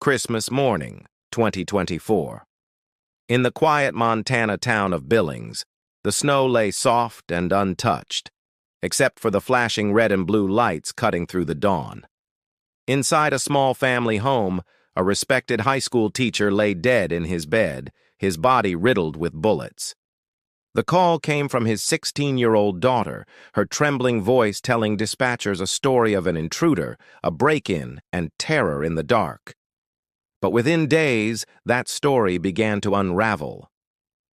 Christmas morning, 2024. In the quiet Montana town of Billings, the snow lay soft and untouched, except for the flashing red and blue lights cutting through the dawn. Inside a small family home, a respected high school teacher lay dead in his bed, his body riddled with bullets. The call came from his 16-year-old daughter, her trembling voice telling dispatchers a story of an intruder, a break-in, and terror in the dark. But within days, that story began to unravel.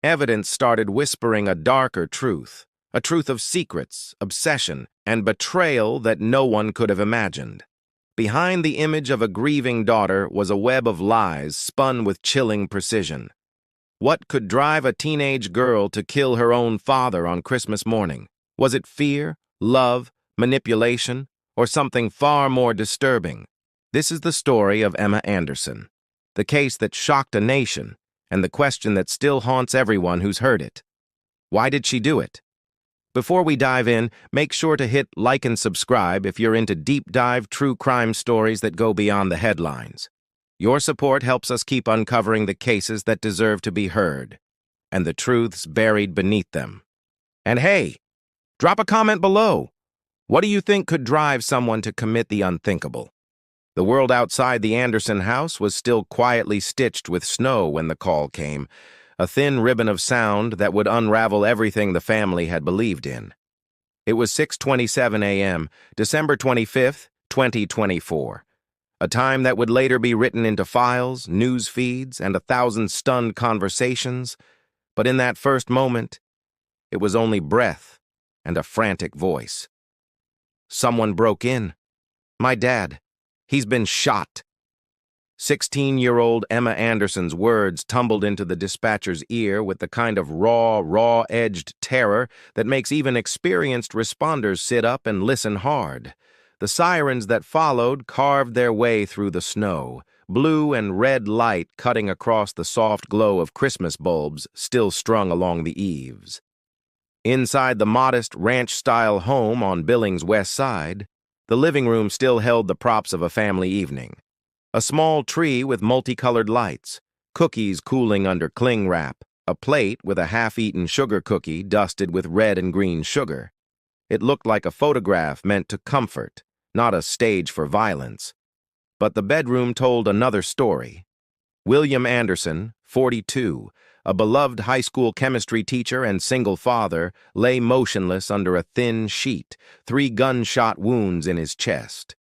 Evidence started whispering a darker truth, a truth of secrets, obsession, and betrayal that no one could have imagined. Behind the image of a grieving daughter was a web of lies spun with chilling precision. What could drive a teenage girl to kill her own father on Christmas morning? Was it fear, love, manipulation, or something far more disturbing? This is the story of Emma Anderson, the case that shocked a nation, and the question that still haunts everyone who's heard it. Why did she do it? Before we dive in, make sure to hit like and subscribe if you're into deep-dive true crime stories that go beyond the headlines. Your support helps us keep uncovering the cases that deserve to be heard, and the truths buried beneath them. And hey, drop a comment below. What do you think could drive someone to commit the unthinkable? The world outside the Anderson house was still quietly stitched with snow when the call came, a thin ribbon of sound that would unravel everything the family had believed in. It was 6:27 a.m., December 25th, 2024. A time that would later be written into files, news feeds, and 1,000 stunned conversations. But in that first moment, it was only breath and a frantic voice. Someone broke in. My dad. He's been shot. 16-year-old Emma Anderson's words tumbled into the dispatcher's ear with the kind of raw-edged terror that makes even experienced responders sit up and listen hard. The sirens that followed carved their way through the snow, blue and red light cutting across the soft glow of Christmas bulbs still strung along the eaves. Inside the modest ranch-style home on Billings' west side, the living room still held the props of a family evening. A small tree with multicolored lights, cookies cooling under cling wrap, a plate with a half-eaten sugar cookie dusted with red and green sugar. It looked like a photograph meant to comfort, not a stage for violence. But the bedroom told another story. William Anderson, 42, a beloved high school chemistry teacher and single father, lay motionless under a thin sheet, 3 gunshot wounds in his chest.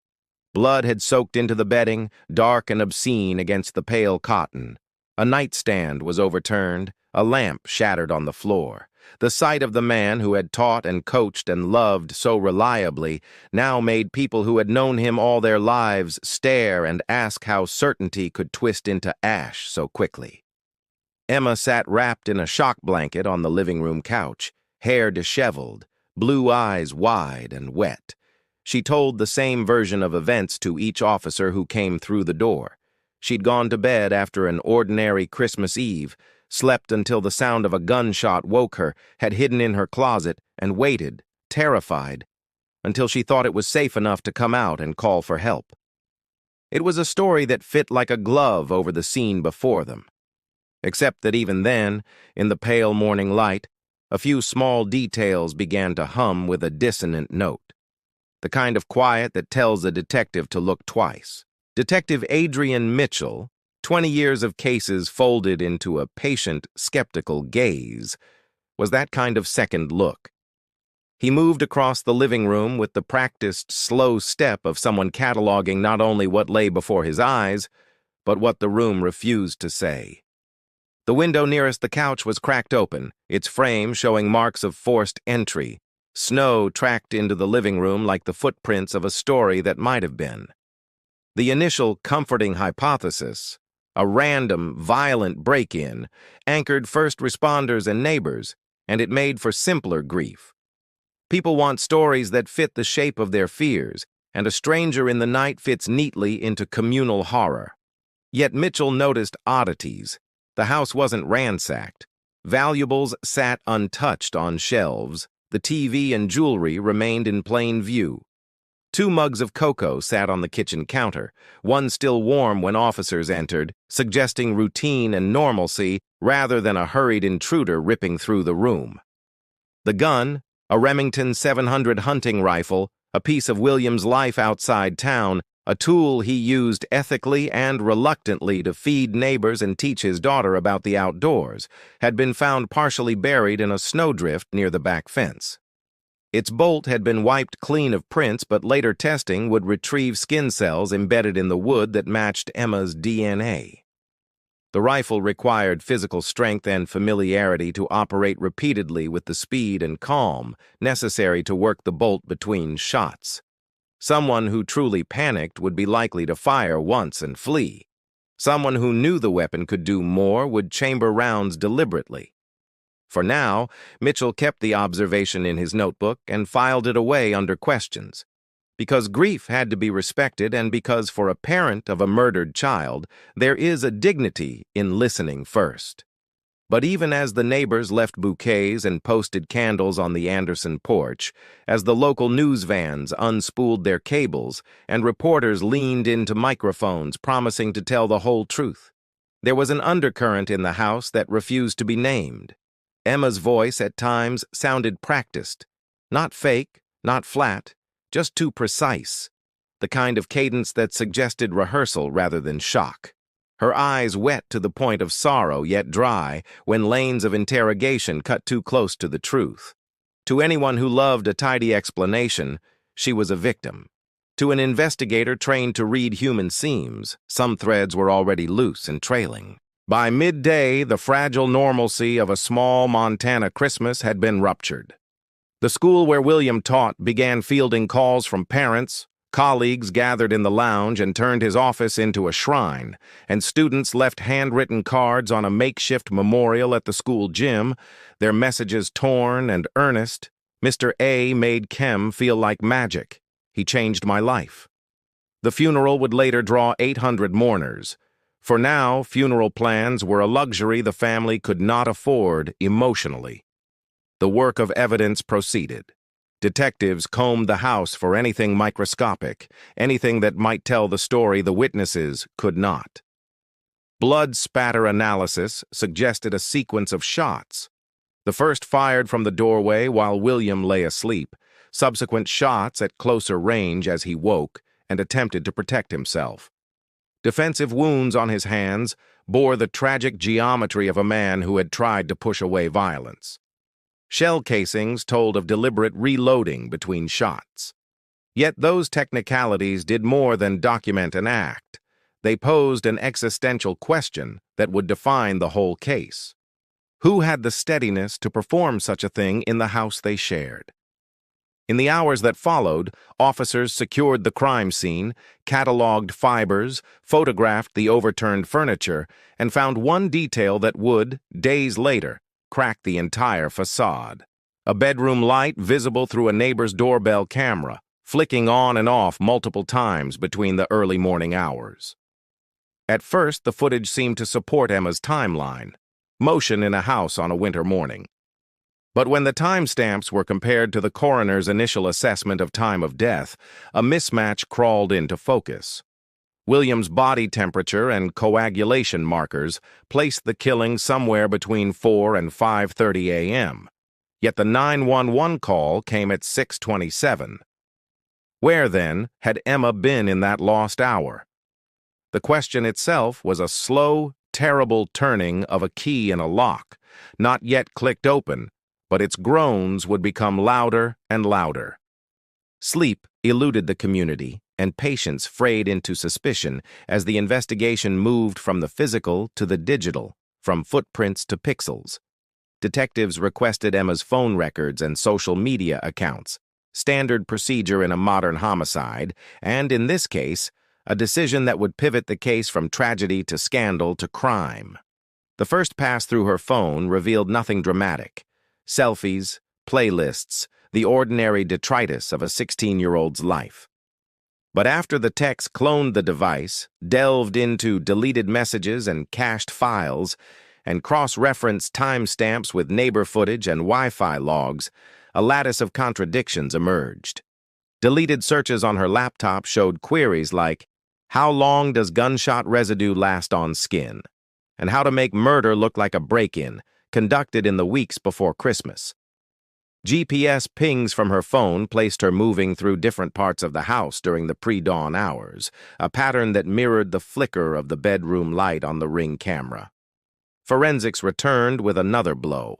Blood had soaked into the bedding, dark and obscene against the pale cotton. A nightstand was overturned, a lamp shattered on the floor. The sight of the man who had taught and coached and loved so reliably now made people who had known him all their lives stare and ask how certainty could twist into ash so quickly. Emma sat wrapped in a shock blanket on the living room couch, hair disheveled, blue eyes wide and wet. She told the same version of events to each officer who came through the door. She'd gone to bed after an ordinary Christmas Eve, slept until the sound of a gunshot woke her, had hidden in her closet, and waited, terrified, until she thought it was safe enough to come out and call for help. It was a story that fit like a glove over the scene before them. Except that even then, in the pale morning light, a few small details began to hum with a dissonant note. The kind of quiet that tells a detective to look twice. Detective Adrian Mitchell, 20 years of cases folded into a patient, skeptical gaze, was that kind of second look. He moved across the living room with the practiced, slow step of someone cataloging not only what lay before his eyes, but what the room refused to say. The window nearest the couch was cracked open, its frame showing marks of forced entry. Snow tracked into the living room like the footprints of a story that might have been. The initial comforting hypothesis, a random, violent break-in, anchored first responders and neighbors, and it made for simpler grief. People want stories that fit the shape of their fears, and a stranger in the night fits neatly into communal horror. Yet Mitchell noticed oddities. The house wasn't ransacked. Valuables sat untouched on shelves. The TV and jewelry remained in plain view. 2 mugs of cocoa sat on the kitchen counter, one still warm when officers entered, suggesting routine and normalcy rather than a hurried intruder ripping through the room. The gun, a Remington 700 hunting rifle, a piece of William's life outside town, a tool he used ethically and reluctantly to feed neighbors and teach his daughter about the outdoors, had been found partially buried in a snowdrift near the back fence. Its bolt had been wiped clean of prints, but later testing would retrieve skin cells embedded in the wood that matched Emma's DNA. The rifle required physical strength and familiarity to operate repeatedly with the speed and calm necessary to work the bolt between shots. Someone who truly panicked would be likely to fire once and flee. Someone who knew the weapon could do more would chamber rounds deliberately. For now, Mitchell kept the observation in his notebook and filed it away under questions. Because grief had to be respected and because for a parent of a murdered child, there is a dignity in listening first. But even as the neighbors left bouquets and posted candles on the Anderson porch, as the local news vans unspooled their cables and reporters leaned into microphones promising to tell the whole truth, there was an undercurrent in the house that refused to be named. Emma's voice at times sounded practiced, not fake, not flat, just too precise, the kind of cadence that suggested rehearsal rather than shock. Her eyes wet to the point of sorrow yet dry when lanes of interrogation cut too close to the truth. To anyone who loved a tidy explanation, she was a victim. To an investigator trained to read human seams, some threads were already loose and trailing. By midday, the fragile normalcy of a small Montana Christmas had been ruptured. The school where William taught began fielding calls from parents, colleagues gathered in the lounge and turned his office into a shrine, and students left handwritten cards on a makeshift memorial at the school gym, their messages torn and earnest. Mr. A made chem feel like magic. He changed my life. The funeral would later draw 800 mourners. For now, funeral plans were a luxury the family could not afford emotionally. The work of evidence proceeded. Detectives combed the house for anything microscopic, anything that might tell the story the witnesses could not. Blood spatter analysis suggested a sequence of shots. The first fired from the doorway while William lay asleep, subsequent shots at closer range as he woke and attempted to protect himself. Defensive wounds on his hands bore the tragic geometry of a man who had tried to push away violence. Shell casings told of deliberate reloading between shots. Yet those technicalities did more than document an act. They posed an existential question that would define the whole case. Who had the steadiness to perform such a thing in the house they shared? In the hours that followed, officers secured the crime scene, cataloged fibers, photographed the overturned furniture, and found one detail that would, days later, crack the entire facade. A bedroom light visible through a neighbor's doorbell camera, flicking on and off multiple times between the early morning hours. At first, the footage seemed to support Emma's timeline, motion in a house on a winter morning. But when the timestamps were compared to the coroner's initial assessment of time of death, a mismatch crawled into focus. William's body temperature and coagulation markers placed the killing somewhere between 4 and 5:30 a.m., yet the 911 call came at 6:27. Where, then, had Emma been in that lost hour? The question itself was a slow, terrible turning of a key in a lock, not yet clicked open, but its groans would become louder and louder. Sleep eluded the community, and patience frayed into suspicion as the investigation moved from the physical to the digital, from footprints to pixels. Detectives requested Emma's phone records and social media accounts, standard procedure in a modern homicide, and in this case, a decision that would pivot the case from tragedy to scandal to crime. The first pass through her phone revealed nothing dramatic. Selfies, playlists, the ordinary detritus of a 16-year-old's life. But after the techs cloned the device, delved into deleted messages and cached files, and cross-referenced timestamps with neighbor footage and Wi-Fi logs, a lattice of contradictions emerged. Deleted searches on her laptop showed queries like, "How long does gunshot residue last on skin?" and "How to make murder look like a break-in," conducted in the weeks before Christmas. GPS pings from her phone placed her moving through different parts of the house during the pre-dawn hours, a pattern that mirrored the flicker of the bedroom light on the Ring camera. Forensics returned with another blow.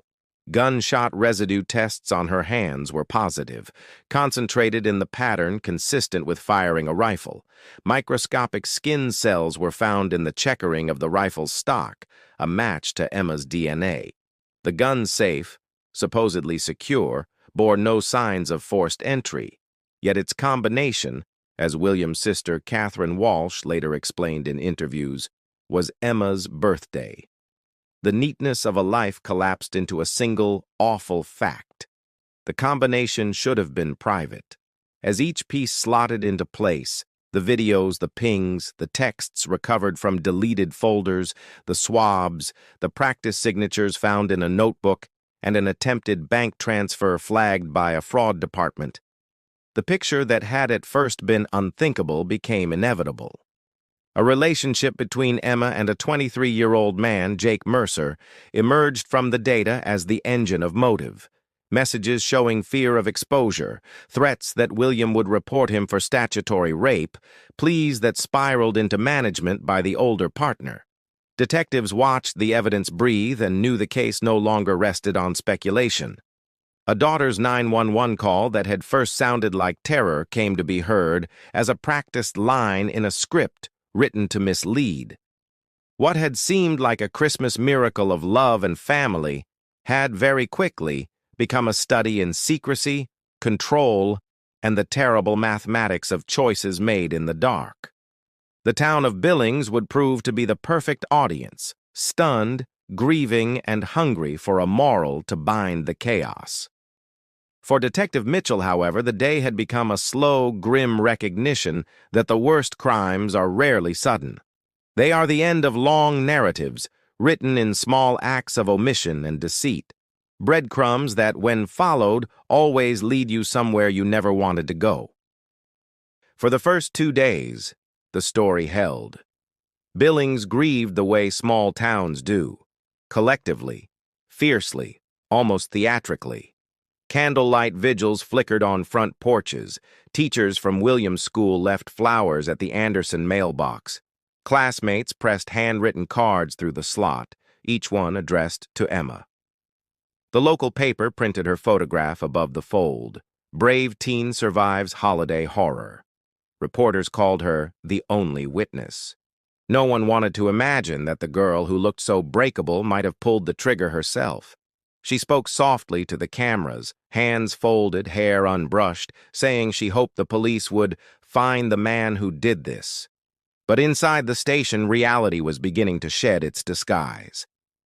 Gunshot residue tests on her hands were positive, concentrated in the pattern consistent with firing a rifle. Microscopic skin cells were found in the checkering of the rifle's stock, a match to Emma's DNA. The gun safe, supposedly secure, bore no signs of forced entry, yet its combination, as William's sister Catherine Walsh later explained in interviews, was Emma's birthday. The neatness of a life collapsed into a single, awful fact. The combination should have been private. As each piece slotted into place, the videos, the pings, the texts recovered from deleted folders, the swabs, the practice signatures found in a notebook, and an attempted bank transfer flagged by a fraud department. The picture that had at first been unthinkable became inevitable. A relationship between Emma and a 23-year-old man, Jake Mercer, emerged from the data as the engine of motive. Messages showing fear of exposure, threats that William would report him for statutory rape, pleas that spiraled into management by the older partner. Detectives watched the evidence breathe and knew the case no longer rested on speculation. A daughter's 911 call that had first sounded like terror came to be heard as a practiced line in a script written to mislead. What had seemed like a Christmas miracle of love and family had very quickly become a study in secrecy, control, and the terrible mathematics of choices made in the dark. The town of Billings would prove to be the perfect audience, stunned, grieving, and hungry for a moral to bind the chaos. For Detective Mitchell, however, the day had become a slow, grim recognition that the worst crimes are rarely sudden. They are the end of long narratives, written in small acts of omission and deceit, breadcrumbs that, when followed, always lead you somewhere you never wanted to go. For the first 2 days, the story held. Billings grieved the way small towns do, collectively, fiercely, almost theatrically. Candlelight vigils flickered on front porches. Teachers from Williams School left flowers at the Anderson mailbox. Classmates pressed handwritten cards through the slot, each one addressed to Emma. The local paper printed her photograph above the fold. "Brave teen survives holiday horror." Reporters called her the only witness. No one wanted to imagine that the girl who looked so breakable might have pulled the trigger herself. She spoke softly to the cameras, hands folded, hair unbrushed, saying she hoped the police would find the man who did this. But inside the station, reality was beginning to shed its disguise.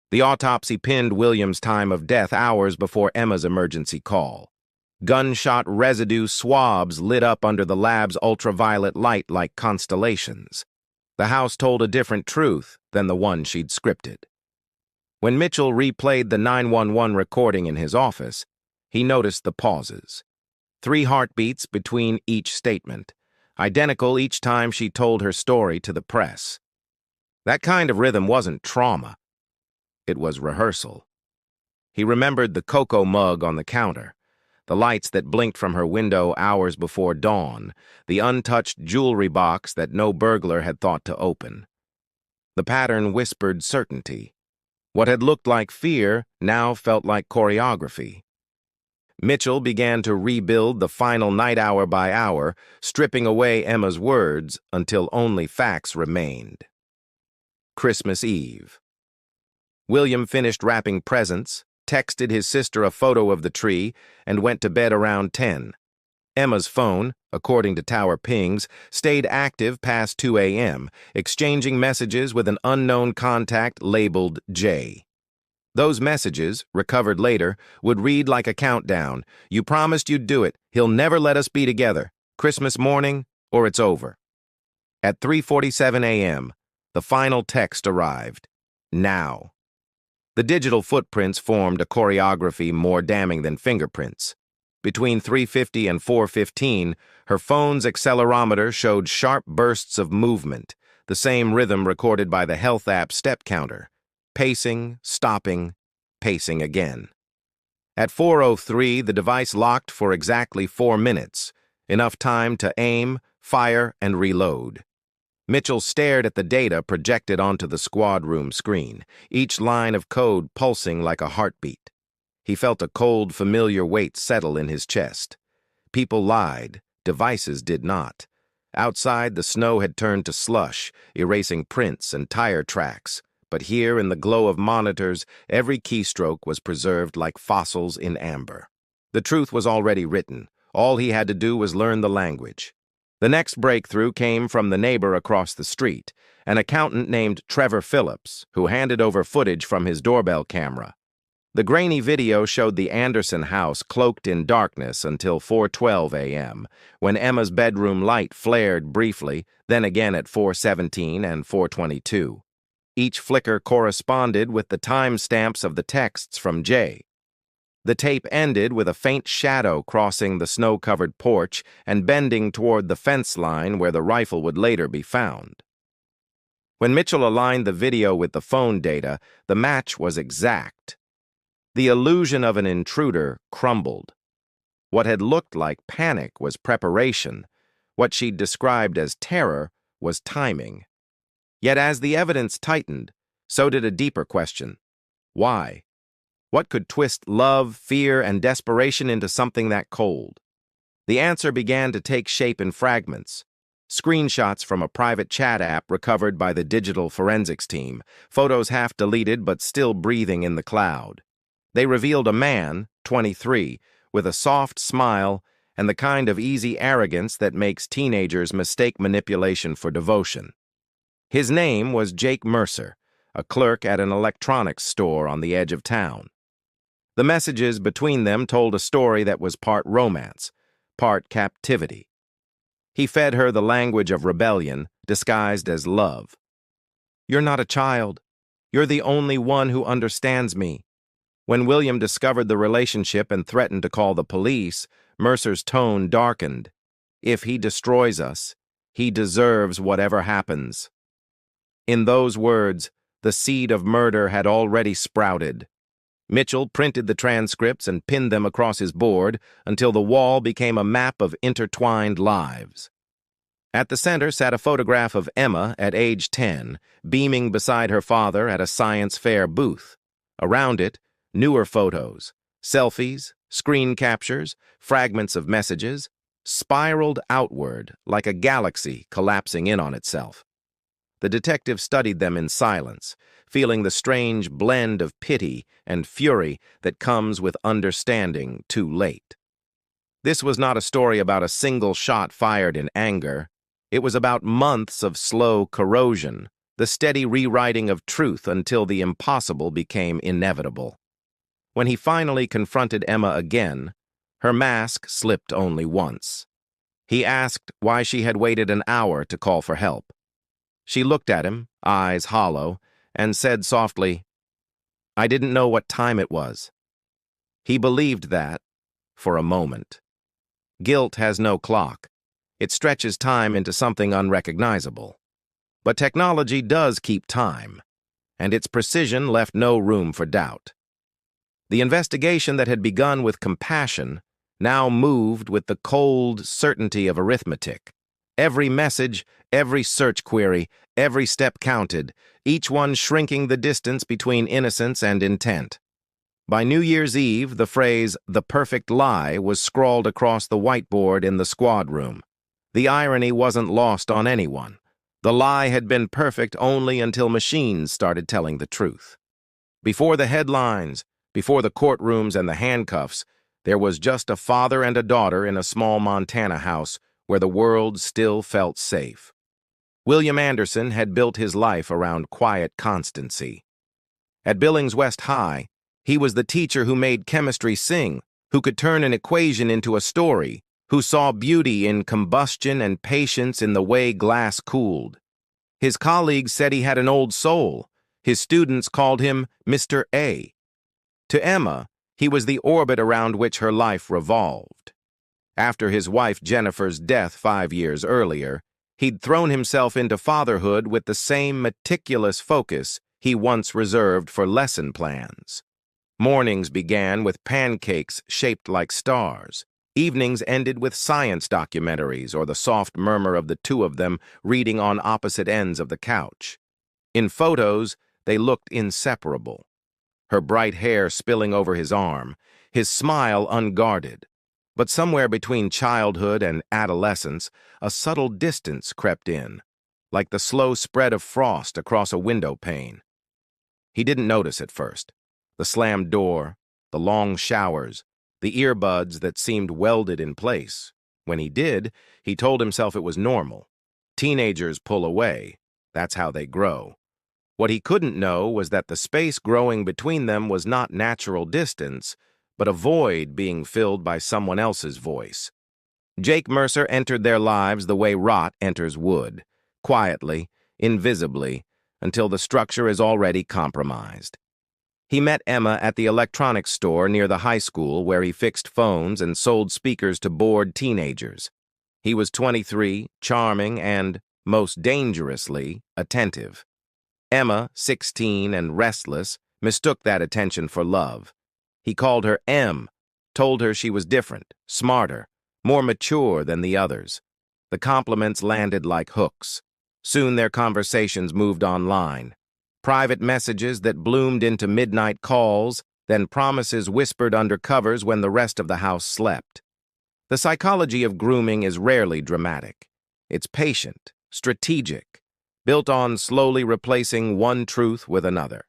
The autopsy pinned William's time of death hours before Emma's emergency call. Gunshot residue swabs lit up under the lab's ultraviolet light like constellations. The house told a different truth than the one she'd scripted. When Mitchell replayed the 911 recording in his office, he noticed the pauses. 3 heartbeats between each statement, identical each time she told her story to the press. That kind of rhythm wasn't trauma. It was rehearsal. He remembered the cocoa mug on the counter, the lights that blinked from her window hours before dawn, the untouched jewelry box that no burglar had thought to open. The pattern whispered certainty. What had looked like fear now felt like choreography. Mitchell began to rebuild the final night hour by hour, stripping away Emma's words until only facts remained. Christmas Eve. William finished wrapping presents, texted his sister a photo of the tree, and went to bed around 10. Emma's phone, according to tower pings, stayed active past 2 a.m., exchanging messages with an unknown contact labeled J. Those messages, recovered later, would read like a countdown. "You promised you'd do it. He'll never let us be together. Christmas morning, or it's over." At 3:47 a.m., the final text arrived. "Now." The digital footprints formed a choreography more damning than fingerprints. Between 3:50 and 4:15, her phone's accelerometer showed sharp bursts of movement, the same rhythm recorded by the health app step counter. Pacing, stopping, pacing again. At 4:03, the device locked for exactly 4 minutes, enough time to aim, fire, and reload. Mitchell stared at the data projected onto the squad room screen, each line of code pulsing like a heartbeat. He felt a cold, familiar weight settle in his chest. People lied, devices did not. Outside, the snow had turned to slush, erasing prints and tire tracks. But here, in the glow of monitors, every keystroke was preserved like fossils in amber. The truth was already written. All he had to do was learn the language. The next breakthrough came from the neighbor across the street, an accountant named Trevor Phillips, who handed over footage from his doorbell camera. The grainy video showed the Anderson house cloaked in darkness until 4:12 a.m., when Emma's bedroom light flared briefly, then again at 4:17 and 4:22. Each flicker corresponded with the timestamps of the texts from Jay. The tape ended with a faint shadow crossing the snow-covered porch and bending toward the fence line where the rifle would later be found. When Mitchell aligned the video with the phone data, the match was exact. The illusion of an intruder crumbled. What had looked like panic was preparation. What she'd described as terror was timing. Yet as the evidence tightened, so did a deeper question. Why? What could twist love, fear, and desperation into something that cold? The answer began to take shape in fragments. Screenshots from a private chat app recovered by the digital forensics team, photos half deleted but still breathing in the cloud. They revealed a man, 23, with a soft smile and the kind of easy arrogance that makes teenagers mistake manipulation for devotion. His name was Jake Mercer, a clerk at an electronics store on the edge of town. The messages between them told a story that was part romance, part captivity. He fed her the language of rebellion, disguised as love. "You're not a child. You're the only one who understands me." When William discovered the relationship and threatened to call the police, Mercer's tone darkened. "If he destroys us, he deserves whatever happens." In those words, the seed of murder had already sprouted. Mitchell printed the transcripts and pinned them across his board until the wall became a map of intertwined lives. At the center sat a photograph of Emma at age 10, beaming beside her father at a science fair booth. Around it, newer photos, selfies, screen captures, fragments of messages, spiraled outward like a galaxy collapsing in on itself. The detective studied them in silence, feeling the strange blend of pity and fury that comes with understanding too late. This was not a story about a single shot fired in anger. It was about months of slow corrosion, the steady rewriting of truth until the impossible became inevitable. When he finally confronted Emma again, her mask slipped only once. He asked why she had waited an hour to call for help. She looked at him, eyes hollow, and said softly, "I didn't know what time it was." He believed that, for a moment. Guilt has no clock. It stretches time into something unrecognizable. But technology does keep time, and its precision left no room for doubt. The investigation that had begun with compassion now moved with the cold certainty of arithmetic. Every message, every search query, every step counted, each one shrinking the distance between innocence and intent. By New Year's Eve, the phrase, "the perfect lie," was scrawled across the whiteboard in the squad room. The irony wasn't lost on anyone. The lie had been perfect only until machines started telling the truth. Before the headlines, before the courtrooms and the handcuffs, there was just a father and a daughter in a small Montana house where the world still felt safe. William Anderson had built his life around quiet constancy. At Billings West High, he was the teacher who made chemistry sing, who could turn an equation into a story, who saw beauty in combustion and patience in the way glass cooled. His colleagues said he had an old soul. His students called him Mr. A. To Emma, He was the orbit around which her life revolved. After his wife Jennifer's death 5 years earlier, he'd thrown himself into fatherhood with the same meticulous focus he once reserved for lesson plans. Mornings began with pancakes shaped like stars. Evenings ended with science documentaries or the soft murmur of the two of them reading on opposite ends of the couch. In photos, they looked inseparable. Her bright hair spilling over his arm, his smile unguarded. But somewhere between childhood and adolescence, a subtle distance crept in, like the slow spread of frost across a window pane. He didn't notice at first. The slammed door, the long showers, the earbuds that seemed welded in place. When he did, he told himself it was normal. Teenagers pull away. That's how they grow. What he couldn't know was that the space growing between them was not natural distance, but a void being filled by someone else's voice. Jake Mercer entered their lives the way rot enters wood, quietly, invisibly, until the structure is already compromised. He met Emma at the electronics store near the high school where he fixed phones and sold speakers to bored teenagers. He was 23, charming, and, most dangerously, attentive. Emma, 16 and restless, mistook that attention for love. He called her M, told her she was different, smarter, more mature than the others. The compliments landed like hooks. Soon their conversations moved online. Private messages that bloomed into midnight calls, then promises whispered under covers when the rest of the house slept. The psychology of grooming is rarely dramatic. It's patient, strategic, built on slowly replacing one truth with another.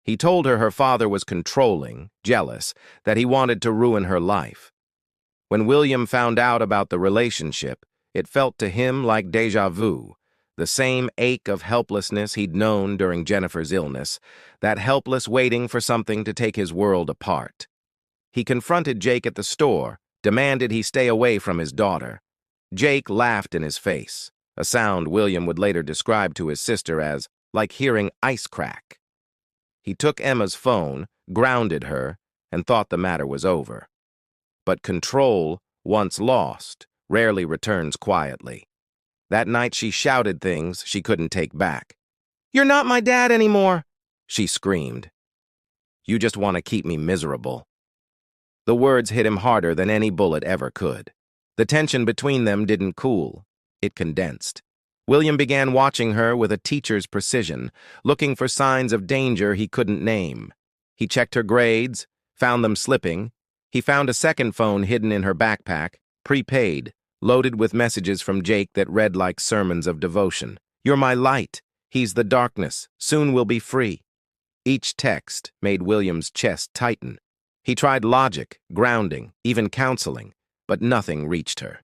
He told her father was controlling, jealous, that he wanted to ruin her life. When William found out about the relationship, it felt to him like déjà vu, the same ache of helplessness he'd known during Jennifer's illness, that helpless waiting for something to take his world apart. He confronted Jake at the store, demanded he stay away from his daughter. Jake laughed in his face, a sound William would later describe to his sister as like hearing ice crack. He took Emma's phone, grounded her, and thought the matter was over. But control, once lost, rarely returns quietly. That night she shouted things she couldn't take back. "You're not my dad anymore," she screamed. "You just want to keep me miserable." The words hit him harder than any bullet ever could. The tension between them didn't cool. It condensed. William began watching her with a teacher's precision, looking for signs of danger he couldn't name. He checked her grades, found them slipping. He found a second phone hidden in her backpack, prepaid, loaded with messages from Jake that read like sermons of devotion. "You're my light. He's the darkness. Soon we'll be free." Each text made William's chest tighten. He tried logic, grounding, even counseling, but nothing reached her.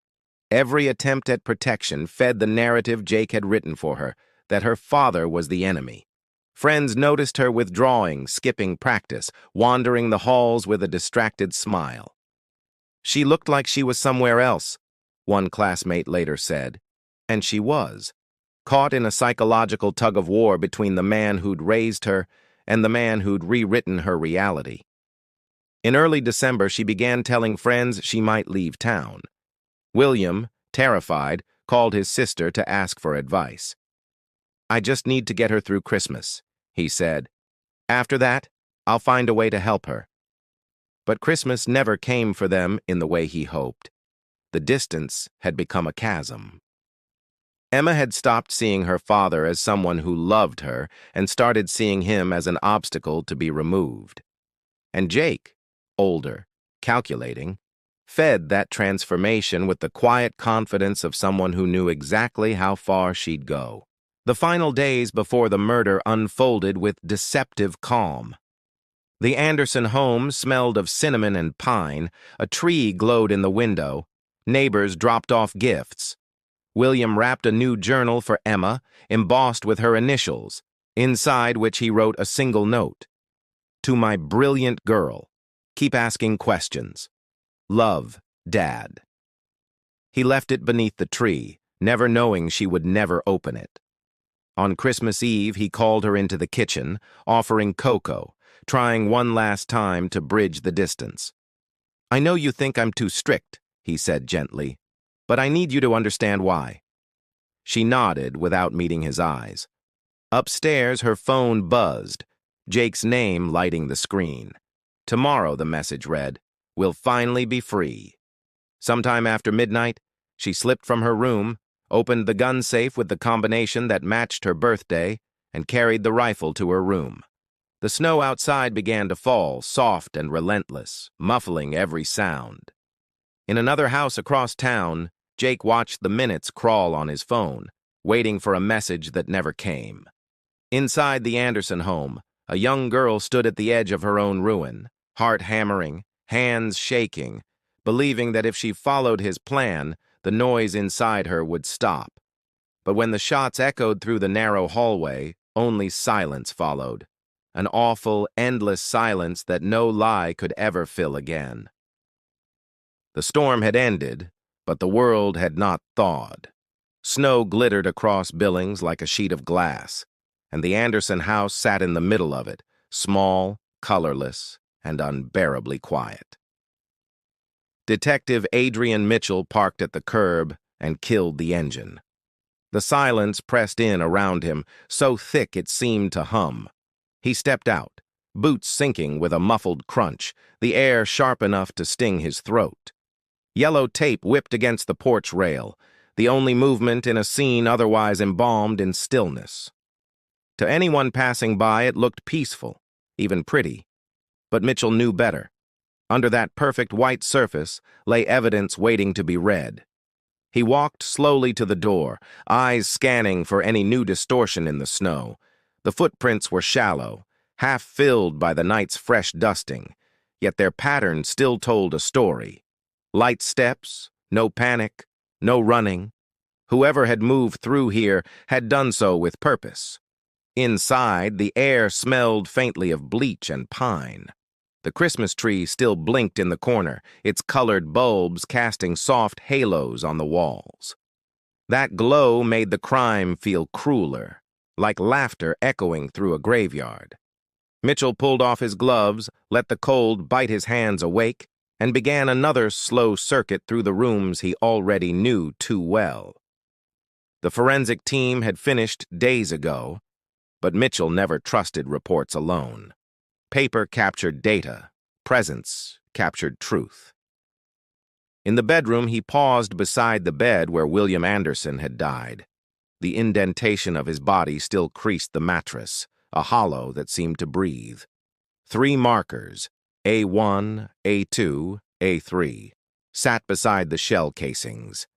Every attempt at protection fed the narrative Jake had written for her, that her father was the enemy. Friends noticed her withdrawing, skipping practice, wandering the halls with a distracted smile. "She looked like she was somewhere else," one classmate later said. And she was, caught in a psychological tug-of-war between the man who'd raised her and the man who'd rewritten her reality. In early December, she began telling friends she might leave town. William, terrified, called his sister to ask for advice. "I just need to get her through Christmas," he said. "After that, I'll find a way to help her." But Christmas never came for them in the way he hoped. The distance had become a chasm. Emma had stopped seeing her father as someone who loved her and started seeing him as an obstacle to be removed. And Jake, older, calculating, fed that transformation with the quiet confidence of someone who knew exactly how far she'd go. The final days before the murder unfolded with deceptive calm. The Anderson home smelled of cinnamon and pine, a tree glowed in the window, neighbors dropped off gifts. William wrapped a new journal for Emma, embossed with her initials, inside which he wrote a single note. "To my brilliant girl, keep asking questions. Love, Dad." He left it beneath the tree, never knowing she would never open it. On Christmas Eve, he called her into the kitchen, offering cocoa, trying one last time to bridge the distance. "I know you think I'm too strict," he said gently, "but I need you to understand why." She nodded without meeting his eyes. Upstairs, her phone buzzed, Jake's name lighting the screen. Tomorrow, the message read, "We'll finally be free." Sometime after midnight, she slipped from her room, opened the gun safe with the combination that matched her birthday, and carried the rifle to her room. The snow outside began to fall, soft and relentless, muffling every sound. In another house across town, Jake watched the minutes crawl on his phone, waiting for a message that never came. Inside the Anderson home, a young girl stood at the edge of her own ruin, heart hammering, hands shaking, believing that if she followed his plan, the noise inside her would stop. But when the shots echoed through the narrow hallway, only silence followed. An awful, endless silence that no lie could ever fill again. The storm had ended, but the world had not thawed. Snow glittered across Billings like a sheet of glass, and the Anderson house sat in the middle of it, small, colorless, and unbearably quiet. Detective Adrian Mitchell parked at the curb and killed the engine. The silence pressed in around him, so thick it seemed to hum. He stepped out, boots sinking with a muffled crunch, the air sharp enough to sting his throat. Yellow tape whipped against the porch rail, the only movement in a scene otherwise embalmed in stillness. To anyone passing by, it looked peaceful, even pretty. But Mitchell knew better. Under that perfect white surface lay evidence waiting to be read. He walked slowly to the door, eyes scanning for any new distortion in the snow. The footprints were shallow, half filled by the night's fresh dusting, yet their pattern still told a story. Light steps, no panic, no running. Whoever had moved through here had done so with purpose. Inside, the air smelled faintly of bleach and pine. The Christmas tree still blinked in the corner, its colored bulbs casting soft halos on the walls. That glow made the crime feel crueler, like laughter echoing through a graveyard. Mitchell pulled off his gloves, let the cold bite his hands awake, and began another slow circuit through the rooms he already knew too well. The forensic team had finished days ago, but Mitchell never trusted reports alone. Paper captured data, presence captured truth. In the bedroom, he paused beside the bed where William Anderson had died. The indentation of his body still creased the mattress, a hollow that seemed to breathe. 3 markers, A1, A2, A3, sat beside the shell casings.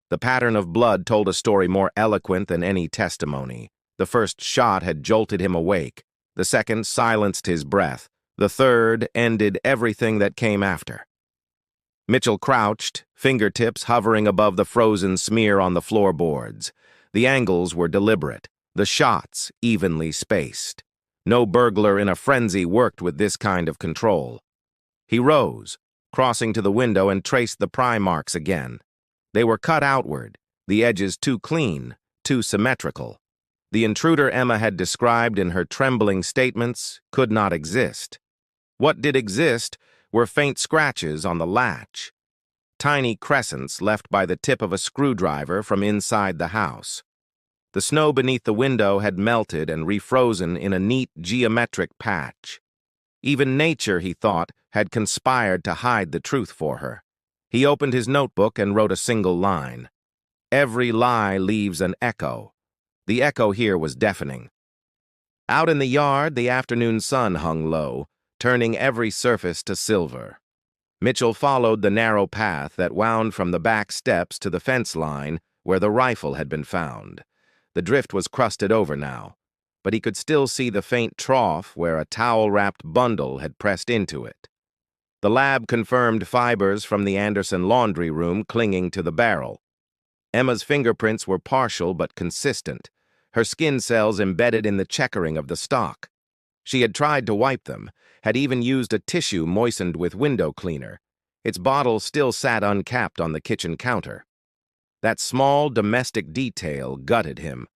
The pattern of blood told a story more eloquent than any testimony. The first shot had jolted him awake. The second silenced his breath. The third ended everything that came after. Mitchell crouched, fingertips hovering above the frozen smear on the floorboards. The angles were deliberate, the shots evenly spaced. No burglar in a frenzy worked with this kind of control. He rose, crossing to the window and traced the pry marks again. They were cut outward, the edges too clean, too symmetrical. The intruder Emma had described in her trembling statements could not exist. What did exist were faint scratches on the latch, tiny crescents left by the tip of a screwdriver from inside the house. The snow beneath the window had melted and refrozen in a neat geometric patch. Even nature, he thought, had conspired to hide the truth for her. He opened his notebook and wrote a single line. Every lie leaves an echo. The echo here was deafening. Out in the yard, the afternoon sun hung low, turning every surface to silver. Mitchell followed the narrow path that wound from the back steps to the fence line where the rifle had been found. The drift was crusted over now, but he could still see the faint trough where a towel-wrapped bundle had pressed into it. The lab confirmed fibers from the Anderson laundry room clinging to the barrel. Emma's fingerprints were partial but consistent, her skin cells embedded in the checkering of the stock. She had tried to wipe them, had even used a tissue moistened with window cleaner. Its bottle still sat uncapped on the kitchen counter. That small domestic detail gutted him.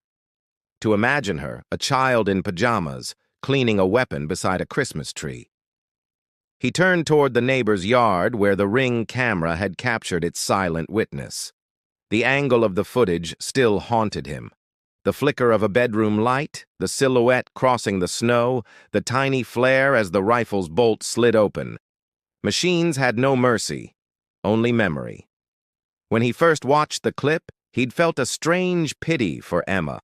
To imagine her, a child in pajamas, cleaning a weapon beside a Christmas tree. He turned toward the neighbor's yard where the Ring camera had captured its silent witness. The angle of the footage still haunted him. The flicker of a bedroom light, the silhouette crossing the snow, the tiny flare as the rifle's bolt slid open. Machines had no mercy, only memory. When he first watched the clip, he'd felt a strange pity for Emma,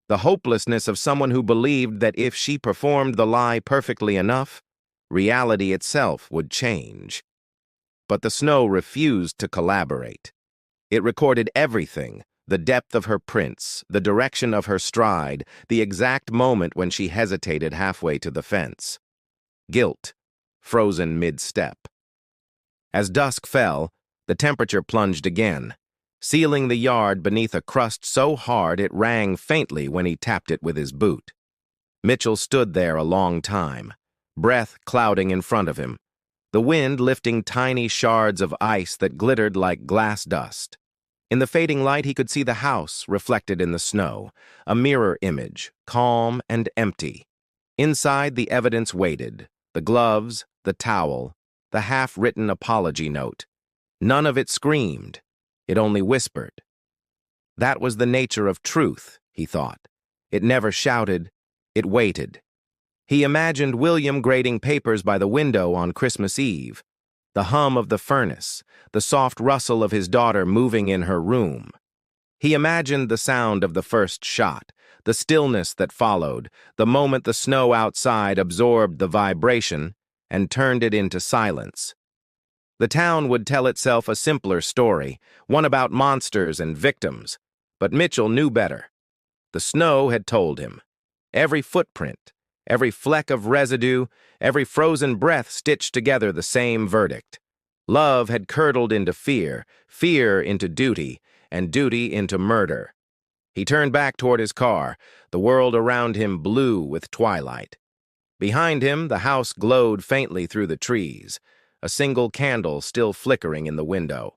the hopelessness of someone who believed that if she performed the lie perfectly enough, reality itself would change. But the snow refused to collaborate. It recorded everything, the depth of her prints, the direction of her stride, the exact moment when she hesitated halfway to the fence. Guilt, frozen mid-step. As dusk fell, the temperature plunged again, sealing the yard beneath a crust so hard it rang faintly when he tapped it with his boot. Mitchell stood there a long time, breath clouding in front of him, the wind lifting tiny shards of ice that glittered like glass dust. In the fading light, he could see the house reflected in the snow, a mirror image, calm and empty. Inside, the evidence waited, the gloves, the towel, the half-written apology note. None of it screamed. It only whispered. That was the nature of truth, he thought. It never shouted. It waited. He imagined William grading papers by the window on Christmas Eve, the hum of the furnace, the soft rustle of his daughter moving in her room. He imagined the sound of the first shot, the stillness that followed, the moment the snow outside absorbed the vibration and turned it into silence. The town would tell itself a simpler story, one about monsters and victims, but Mitchell knew better. The snow had told him. Every footprint, every fleck of residue, every frozen breath stitched together the same verdict. Love had curdled into fear, fear into duty, and duty into murder. He turned back toward his car, the world around him blue with twilight. Behind him, the house glowed faintly through the trees, a single candle still flickering in the window.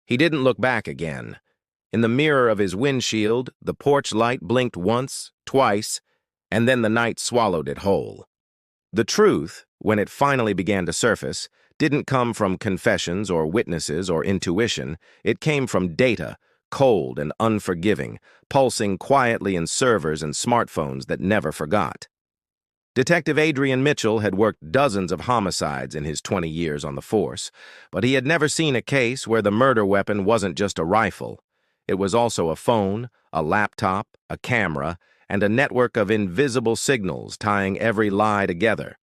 He didn't look back again. In the mirror of his windshield, the porch light blinked once, twice, and then the night swallowed it whole. The truth, when it finally began to surface, didn't come from confessions or witnesses or intuition. It came from data, cold and unforgiving, pulsing quietly in servers and smartphones that never forgot. Detective Adrian Mitchell had worked dozens of homicides in his 20 years on the force, but he had never seen a case where the murder weapon wasn't just a rifle. It was also a phone, a laptop, a camera, and a network of invisible signals tying every lie together.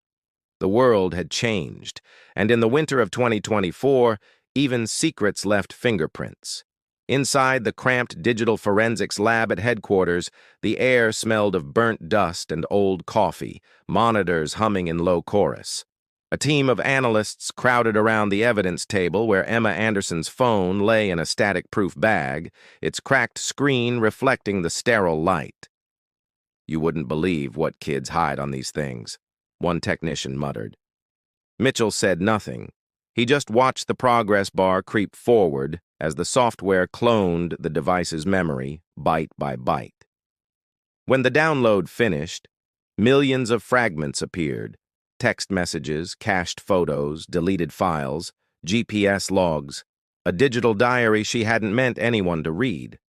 The world had changed, and in the winter of 2024, even secrets left fingerprints. Inside the cramped digital forensics lab at headquarters, the air smelled of burnt dust and old coffee, monitors humming in low chorus. A team of analysts crowded around the evidence table where Emma Anderson's phone lay in a static-proof bag, its cracked screen reflecting the sterile light. "You wouldn't believe what kids hide on these things," one technician muttered. Mitchell said nothing. He just watched the progress bar creep forward as the software cloned the device's memory, byte by byte. When the download finished, millions of fragments appeared. Text messages, cached photos, deleted files, GPS logs, a digital diary she hadn't meant anyone to read.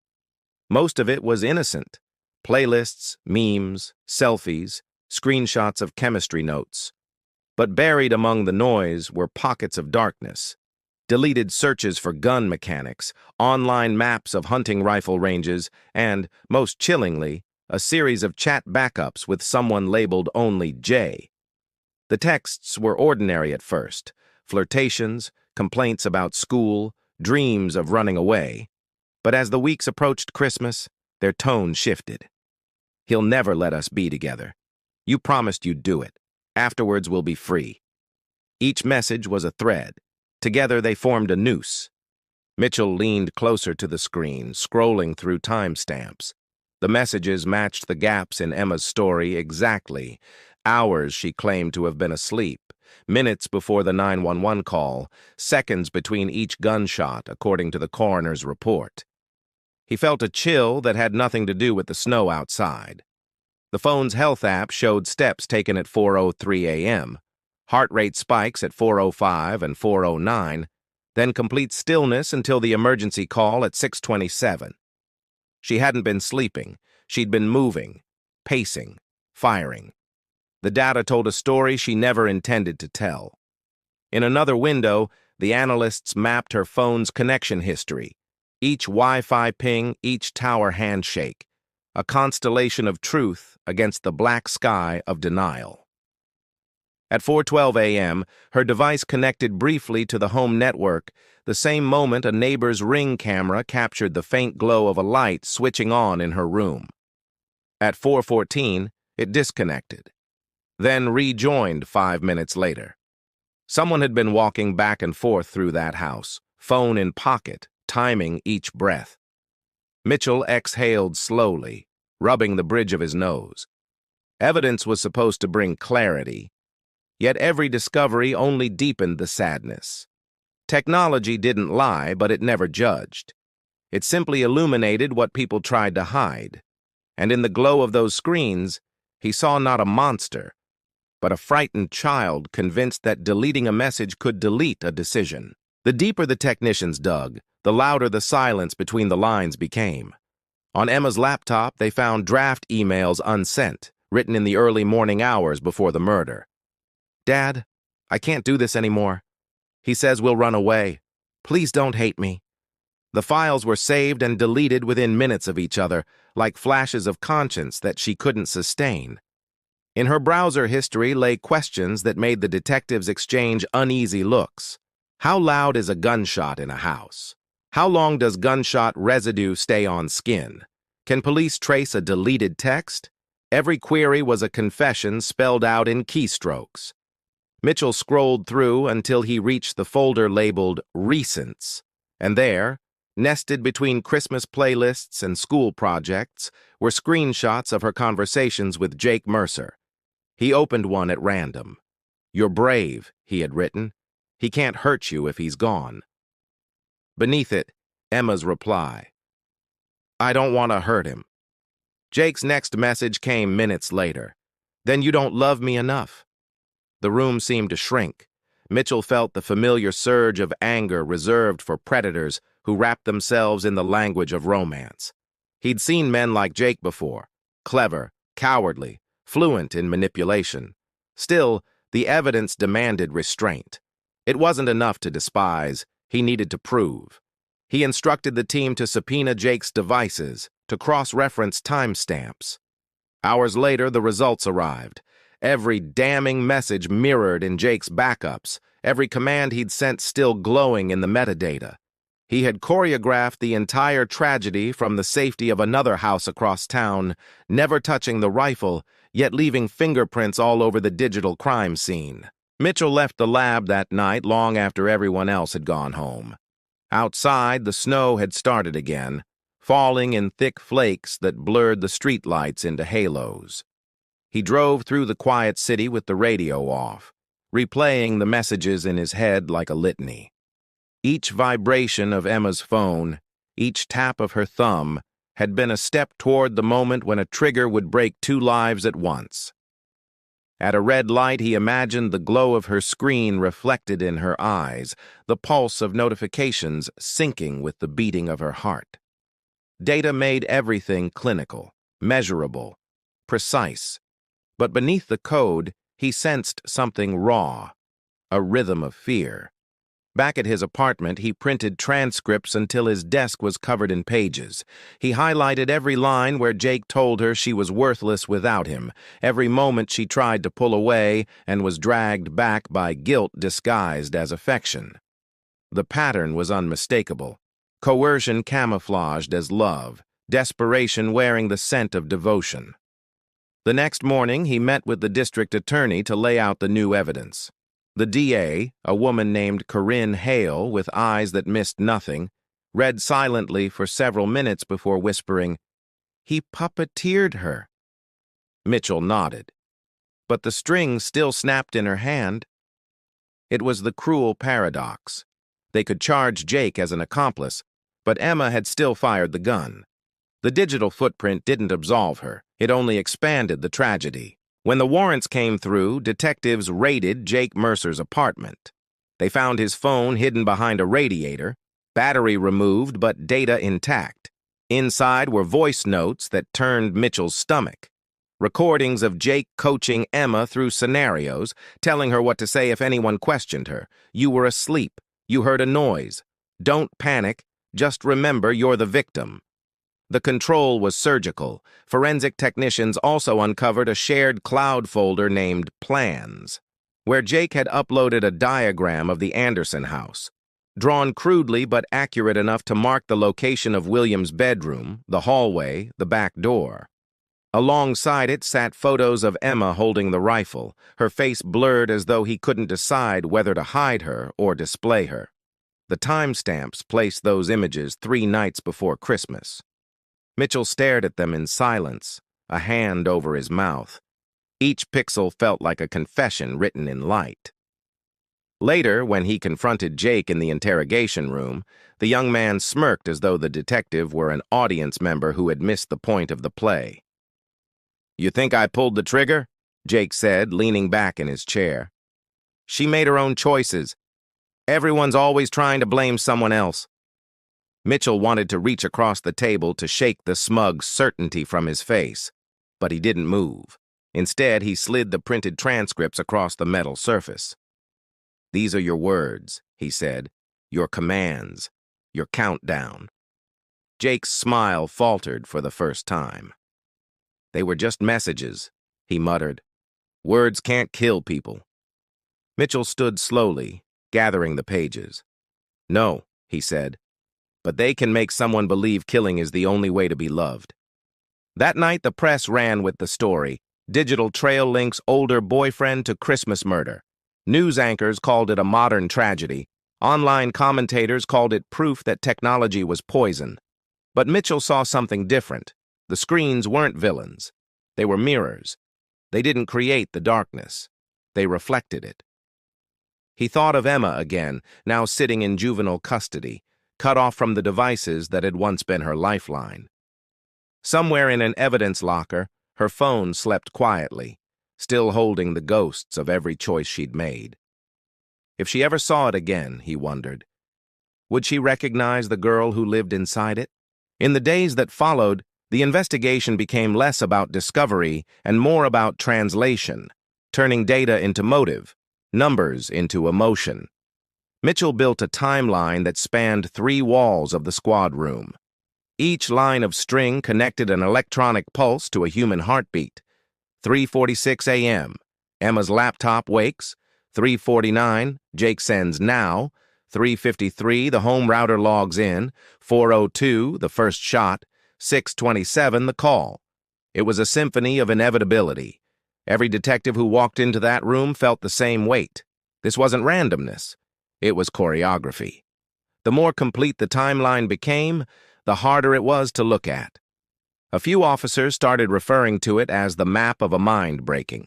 Most of it was innocent. Playlists, memes, selfies, screenshots of chemistry notes. But buried among the noise were pockets of darkness. Deleted searches for gun mechanics, online maps of hunting rifle ranges, and, most chillingly, a series of chat backups with someone labeled only J. The texts were ordinary at first, flirtations, complaints about school, dreams of running away. But as the weeks approached Christmas, their tone shifted. "He'll never let us be together. You promised you'd do it. Afterwards we'll be free." Each message was a thread. Together they formed a noose. Mitchell leaned closer to the screen, scrolling through timestamps. The messages matched the gaps in Emma's story exactly. Hours she claimed to have been asleep, minutes before the 911 call, seconds between each gunshot, according to the coroner's report. He felt a chill that had nothing to do with the snow outside. The phone's health app showed steps taken at 4:03 a.m., heart rate spikes at 4:05 and 4:09, then complete stillness until the emergency call at 6:27. She hadn't been sleeping. She'd been moving, pacing, firing. The data told a story she never intended to tell. In another window, the analysts mapped her phone's connection history. Each Wi-Fi ping, each tower handshake. A constellation of truth against the black sky of denial. At 4:12 a.m., her device connected briefly to the home network, the same moment a neighbor's Ring camera captured the faint glow of a light switching on in her room. At 4:14, it disconnected, then rejoined 5 minutes later. Someone had been walking back and forth through that house, phone in pocket, timing each breath. Mitchell exhaled slowly, rubbing the bridge of his nose. Evidence was supposed to bring clarity, yet every discovery only deepened the sadness. Technology didn't lie, but it never judged. It simply illuminated what people tried to hide. And in the glow of those screens, he saw not a monster, but a frightened child convinced that deleting a message could delete a decision. The deeper the technicians dug, the louder the silence between the lines became. On Emma's laptop, they found draft emails unsent, written in the early morning hours before the murder. "Dad, I can't do this anymore. He says we'll run away. Please don't hate me." The files were saved and deleted within minutes of each other, like flashes of conscience that she couldn't sustain. In her browser history lay questions that made the detectives exchange uneasy looks. How loud is a gunshot in a house? How long does gunshot residue stay on skin? Can police trace a deleted text? Every query was a confession spelled out in keystrokes. Mitchell scrolled through until he reached the folder labeled Recents, and there, nested between Christmas playlists and school projects, were screenshots of her conversations with Jake Mercer. He opened one at random. "You're brave," he had written. "He can't hurt you if he's gone." Beneath it, Emma's reply. "I don't want to hurt him." Jake's next message came minutes later. "Then you don't love me enough." The room seemed to shrink. Mitchell felt the familiar surge of anger reserved for predators who wrapped themselves in the language of romance. He'd seen men like Jake before, clever, cowardly, fluent in manipulation. Still, the evidence demanded restraint. It wasn't enough to despise, he needed to prove. He instructed the team to subpoena Jake's devices, to cross-reference timestamps. Hours later, the results arrived. Every damning message mirrored in Jake's backups, every command he'd sent still glowing in the metadata. He had choreographed the entire tragedy from the safety of another house across town, never touching the rifle, yet leaving fingerprints all over the digital crime scene. Mitchell left the lab that night long after everyone else had gone home. Outside, the snow had started again, falling in thick flakes that blurred the streetlights into halos. He drove through the quiet city with the radio off, replaying the messages in his head like a litany. Each vibration of Emma's phone, each tap of her thumb, had been a step toward the moment when a trigger would break two lives at once. At a red light, he imagined the glow of her screen reflected in her eyes, the pulse of notifications syncing with the beating of her heart. Data made everything clinical, measurable, precise. But beneath the code, he sensed something raw, a rhythm of fear. Back at his apartment, he printed transcripts until his desk was covered in pages. He highlighted every line where Jake told her she was worthless without him, every moment she tried to pull away and was dragged back by guilt disguised as affection. The pattern was unmistakable. Coercion camouflaged as love, desperation wearing the scent of devotion. The next morning, he met with the district attorney to lay out the new evidence. The DA, a woman named Corinne Hale with eyes that missed nothing, read silently for several minutes before whispering, "He puppeteered her." Mitchell nodded. But the string still snapped in her hand. It was the cruel paradox. They could charge Jake as an accomplice, but Emma had still fired the gun. The digital footprint didn't absolve her. It only expanded the tragedy. When the warrants came through, detectives raided Jake Mercer's apartment. They found his phone hidden behind a radiator, battery removed but data intact. Inside were voice notes that turned Mitchell's stomach. Recordings of Jake coaching Emma through scenarios, telling her what to say if anyone questioned her. You were asleep. You heard a noise. Don't panic. Just remember you're the victim. The control was surgical. Forensic technicians also uncovered a shared cloud folder named Plans, where Jake had uploaded a diagram of the Anderson house, drawn crudely but accurate enough to mark the location of William's bedroom, the hallway, the back door. Alongside it sat photos of Emma holding the rifle, her face blurred as though he couldn't decide whether to hide her or display her. The timestamps placed those images 3 nights before Christmas. Mitchell stared at them in silence, a hand over his mouth. Each pixel felt like a confession written in light. Later, when he confronted Jake in the interrogation room, the young man smirked as though the detective were an audience member who had missed the point of the play. "You think I pulled the trigger?" Jake said, leaning back in his chair. "She made her own choices. Everyone's always trying to blame someone else." Mitchell wanted to reach across the table to shake the smug certainty from his face, but he didn't move. Instead, he slid the printed transcripts across the metal surface. "These are your words," he said, "your commands, your countdown." Jake's smile faltered for the first time. "They were just messages," he muttered. "Words can't kill people." Mitchell stood slowly, gathering the pages. "No," he said, "but they can make someone believe killing is the only way to be loved." That night, the press ran with the story. Digital Trail links older boyfriend to Christmas murder. News anchors called it a modern tragedy. Online commentators called it proof that technology was poison. But Mitchell saw something different. The screens weren't villains. They were mirrors. They didn't create the darkness. They reflected it. He thought of Emma again, now sitting in juvenile custody, cut off from the devices that had once been her lifeline. Somewhere in an evidence locker, her phone slept quietly, still holding the ghosts of every choice she'd made. If she ever saw it again, he wondered, would she recognize the girl who lived inside it? In the days that followed, the investigation became less about discovery and more about translation, turning data into motive, numbers into emotion. Mitchell built a timeline that spanned 3 walls of the squad room. Each line of string connected an electronic pulse to a human heartbeat. 3:46 a.m. Emma's laptop wakes. 3:49, Jake sends now. 3:53, the home router logs in. 4:02, the first shot. 6:27, the call. It was a symphony of inevitability. Every detective who walked into that room felt the same weight. This wasn't randomness. It was choreography. The more complete the timeline became, the harder it was to look at. A few officers started referring to it as the map of a mind breaking.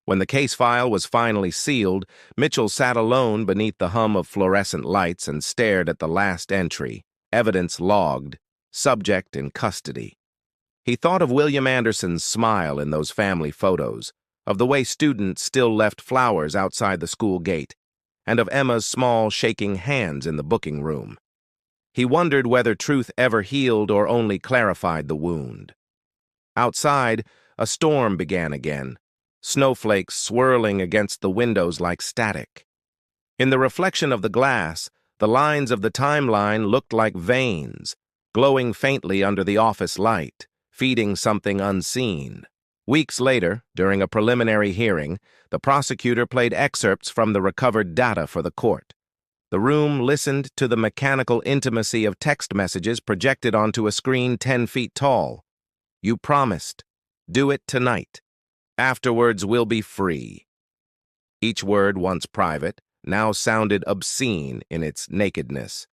When the case file was finally sealed, Mitchell sat alone beneath the hum of fluorescent lights and stared at the last entry, evidence logged, subject in custody. He thought of William Anderson's smile in those family photos, of the way students still left flowers outside the school gate, and of Emma's small, shaking hands in the booking room. He wondered whether truth ever healed or only clarified the wound. Outside, a storm began again, snowflakes swirling against the windows like static. In the reflection of the glass, the lines of the timeline looked like veins, glowing faintly under the office light, feeding something unseen. Weeks later, during a preliminary hearing, the prosecutor played excerpts from the recovered data for the court. The room listened to the mechanical intimacy of text messages projected onto a screen 10 feet tall. "You promised. Do it tonight. Afterwards, we'll be free." Each word, once private, now sounded obscene in its nakedness.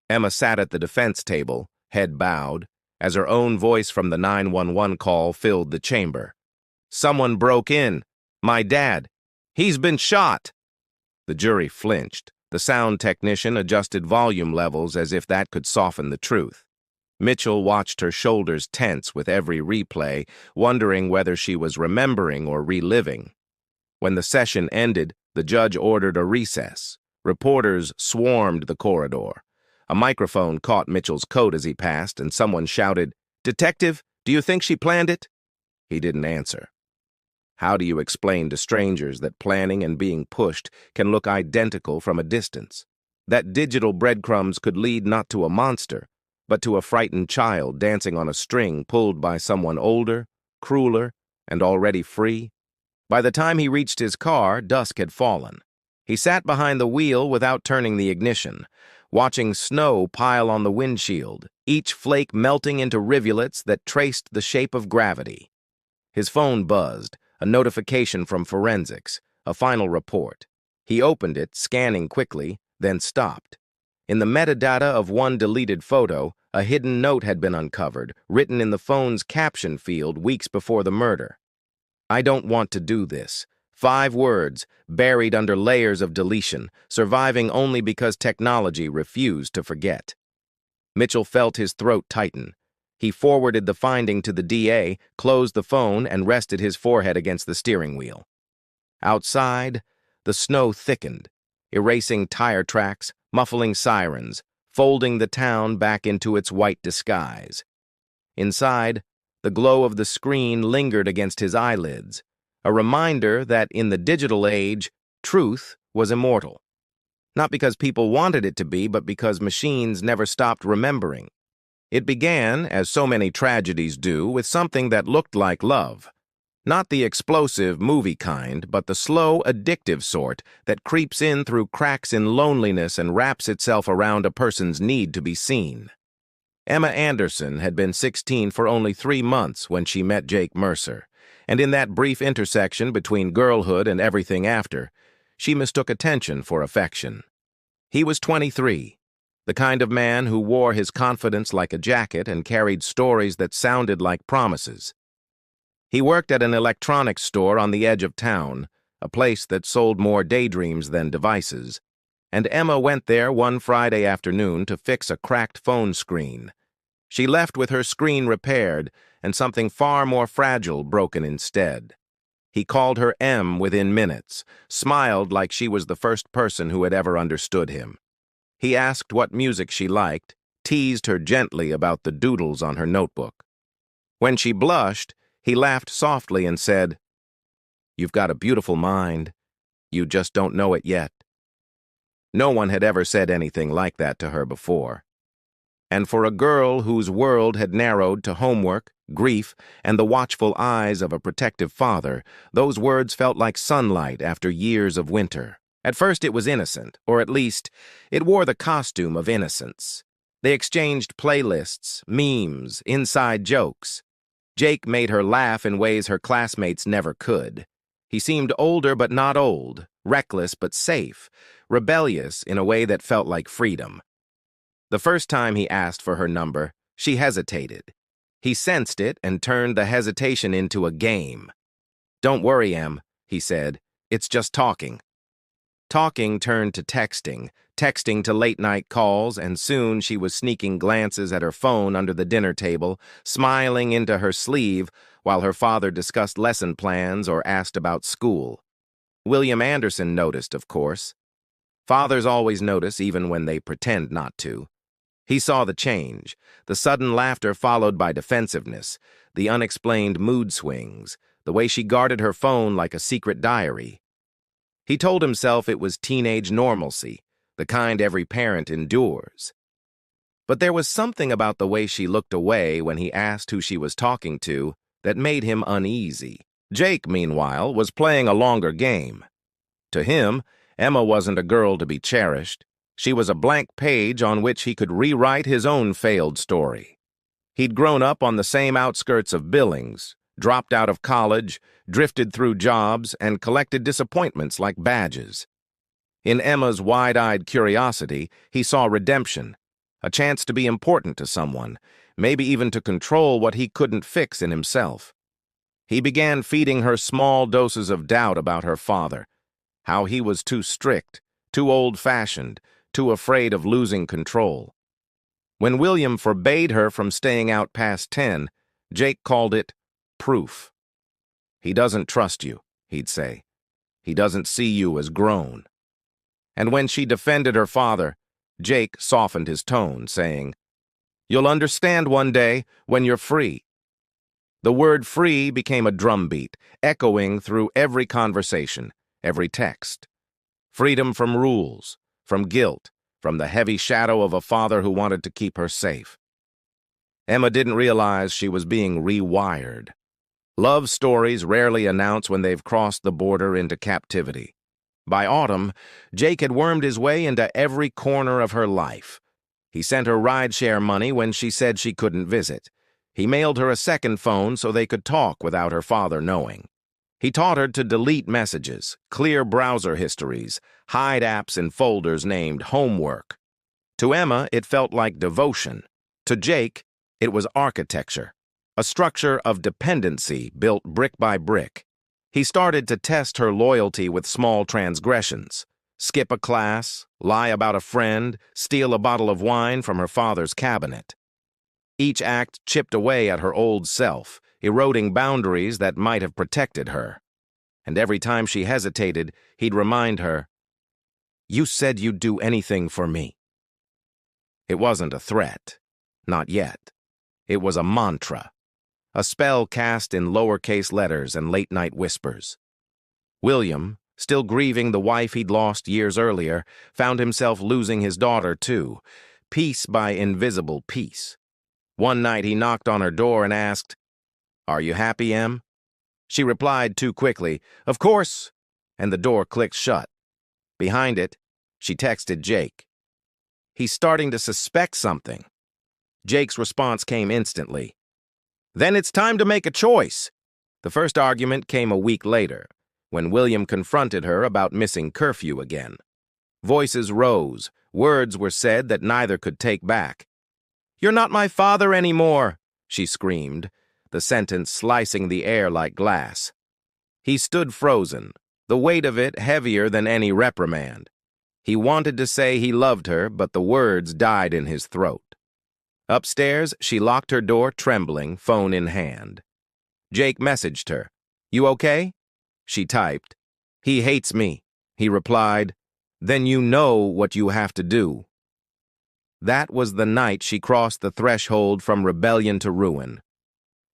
Emma sat at the defense table, head bowed, as her own voice from the 911 call filled the chamber. "Someone broke in. My dad. He's been shot." The jury flinched. The sound technician adjusted volume levels as if that could soften the truth. Mitchell watched her shoulders tense with every replay, wondering whether she was remembering or reliving. When the session ended, the judge ordered a recess. Reporters swarmed the corridor. A microphone caught Mitchell's coat as he passed, and someone shouted, "Detective, do you think she planned it?" He didn't answer. How do you explain to strangers that planning and being pushed can look identical from a distance? That digital breadcrumbs could lead not to a monster, but to a frightened child dancing on a string pulled by someone older, crueler, and already free? By the time he reached his car, dusk had fallen. He sat behind the wheel without turning the ignition, watching snow pile on the windshield, each flake melting into rivulets that traced the shape of gravity. His phone buzzed, a notification from forensics, a final report. He opened it, scanning quickly, then stopped. In the metadata of one deleted photo, a hidden note had been uncovered, written in the phone's caption field weeks before the murder. "I don't want to do this." 5 words, buried under layers of deletion, surviving only because technology refused to forget. Mitchell felt his throat tighten. He forwarded the finding to the DA, closed the phone, and rested his forehead against the steering wheel. Outside, the snow thickened, erasing tire tracks, muffling sirens, folding the town back into its white disguise. Inside, the glow of the screen lingered against his eyelids, a reminder that in the digital age, truth was immortal. Not because people wanted it to be, but because machines never stopped remembering. It began, as so many tragedies do, with something that looked like love. Not the explosive movie kind, but the slow, addictive sort that creeps in through cracks in loneliness and wraps itself around a person's need to be seen. Emma Anderson had been 16 for only 3 months when she met Jake Mercer, and in that brief intersection between girlhood and everything after, she mistook attention for affection. He was 23, the kind of man who wore his confidence like a jacket and carried stories that sounded like promises. He worked at an electronics store on the edge of town, a place that sold more daydreams than devices, and Emma went there one Friday afternoon to fix a cracked phone screen. She left with her screen repaired and something far more fragile broken instead. He called her Em within minutes, smiled like she was the first person who had ever understood him. He asked what music she liked, teased her gently about the doodles on her notebook. When she blushed, he laughed softly and said, "You've got a beautiful mind. You just don't know it yet." No one had ever said anything like that to her before. And for a girl whose world had narrowed to homework, grief, and the watchful eyes of a protective father, those words felt like sunlight after years of winter. At first it was innocent, or at least, it wore the costume of innocence. They exchanged playlists, memes, inside jokes. Jake made her laugh in ways her classmates never could. He seemed older but not old, reckless but safe, rebellious in a way that felt like freedom. The first time he asked for her number, she hesitated. He sensed it and turned the hesitation into a game. "Don't worry, Em," he said. "It's just talking." Talking turned to texting, texting to late-night calls, and soon she was sneaking glances at her phone under the dinner table, smiling into her sleeve while her father discussed lesson plans or asked about school. William Anderson noticed, of course. Fathers always notice even when they pretend not to. He saw the change, the sudden laughter followed by defensiveness, the unexplained mood swings, the way she guarded her phone like a secret diary. He told himself it was teenage normalcy, the kind every parent endures. But there was something about the way she looked away when he asked who she was talking to that made him uneasy. Jake, meanwhile, was playing a longer game. To him, Emma wasn't a girl to be cherished. She was a blank page on which he could rewrite his own failed story. He'd grown up on the same outskirts of Billings, dropped out of college, drifted through jobs, and collected disappointments like badges. In Emma's wide-eyed curiosity, he saw redemption, a chance to be important to someone, maybe even to control what he couldn't fix in himself. He began feeding her small doses of doubt about her father, how he was too strict, too old-fashioned, too afraid of losing control. When William forbade her from staying out past 10, Jake called it proof. "He doesn't trust you," he'd say. "He doesn't see you as grown." And when she defended her father, Jake softened his tone, saying, "You'll understand one day when you're free." The word free became a drumbeat, echoing through every conversation, every text. Freedom from rules, from guilt, from the heavy shadow of a father who wanted to keep her safe. Emma didn't realize she was being rewired. Love stories rarely announce when they've crossed the border into captivity. By autumn, Jake had wormed his way into every corner of her life. He sent her rideshare money when she said she couldn't visit. He mailed her a second phone so they could talk without her father knowing. He taught her to delete messages, clear browser histories, hide apps in folders named homework. To Emma, it felt like devotion. To Jake, it was architecture, a structure of dependency built brick by brick. He started to test her loyalty with small transgressions. Skip a class, lie about a friend, steal a bottle of wine from her father's cabinet. Each act chipped away at her old self, eroding boundaries that might have protected her. And every time she hesitated, he'd remind her, "You said you'd do anything for me." It wasn't a threat. Not yet. It was a mantra. A spell cast in lowercase letters and late-night whispers. William, still grieving the wife he'd lost years earlier, found himself losing his daughter, too, piece by invisible piece. One night he knocked on her door and asked, "Are you happy, Em?" She replied too quickly, "Of course," and the door clicked shut. Behind it, she texted Jake. "He's starting to suspect something." Jake's response came instantly. "Then it's time to make a choice." The first argument came a week later, when William confronted her about missing curfew again. Voices rose, words were said that neither could take back. "You're not my father anymore," she screamed, the sentence slicing the air like glass. He stood frozen, the weight of it heavier than any reprimand. He wanted to say he loved her, but the words died in his throat. Upstairs, she locked her door trembling, phone in hand. Jake messaged her. "You okay?" She typed. "He hates me," he replied. "Then you know what you have to do." That was the night she crossed the threshold from rebellion to ruin.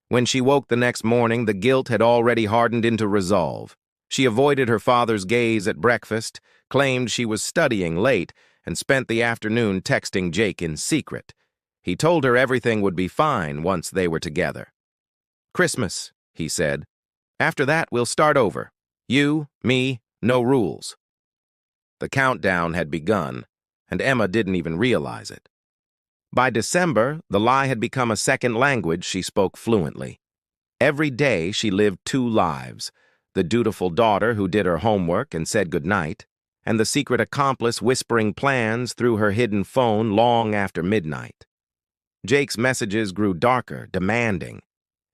When she woke the next morning, the guilt had already hardened into resolve. She avoided her father's gaze at breakfast, claimed she was studying late, and spent the afternoon texting Jake in secret. He told her everything would be fine once they were together. "Christmas," he said. "After that, we'll start over. You, me, no rules." The countdown had begun, and Emma didn't even realize it. By December, the lie had become a second language she spoke fluently. Every day she lived two lives, the dutiful daughter who did her homework and said goodnight, and the secret accomplice whispering plans through her hidden phone long after midnight. Jake's messages grew darker, demanding.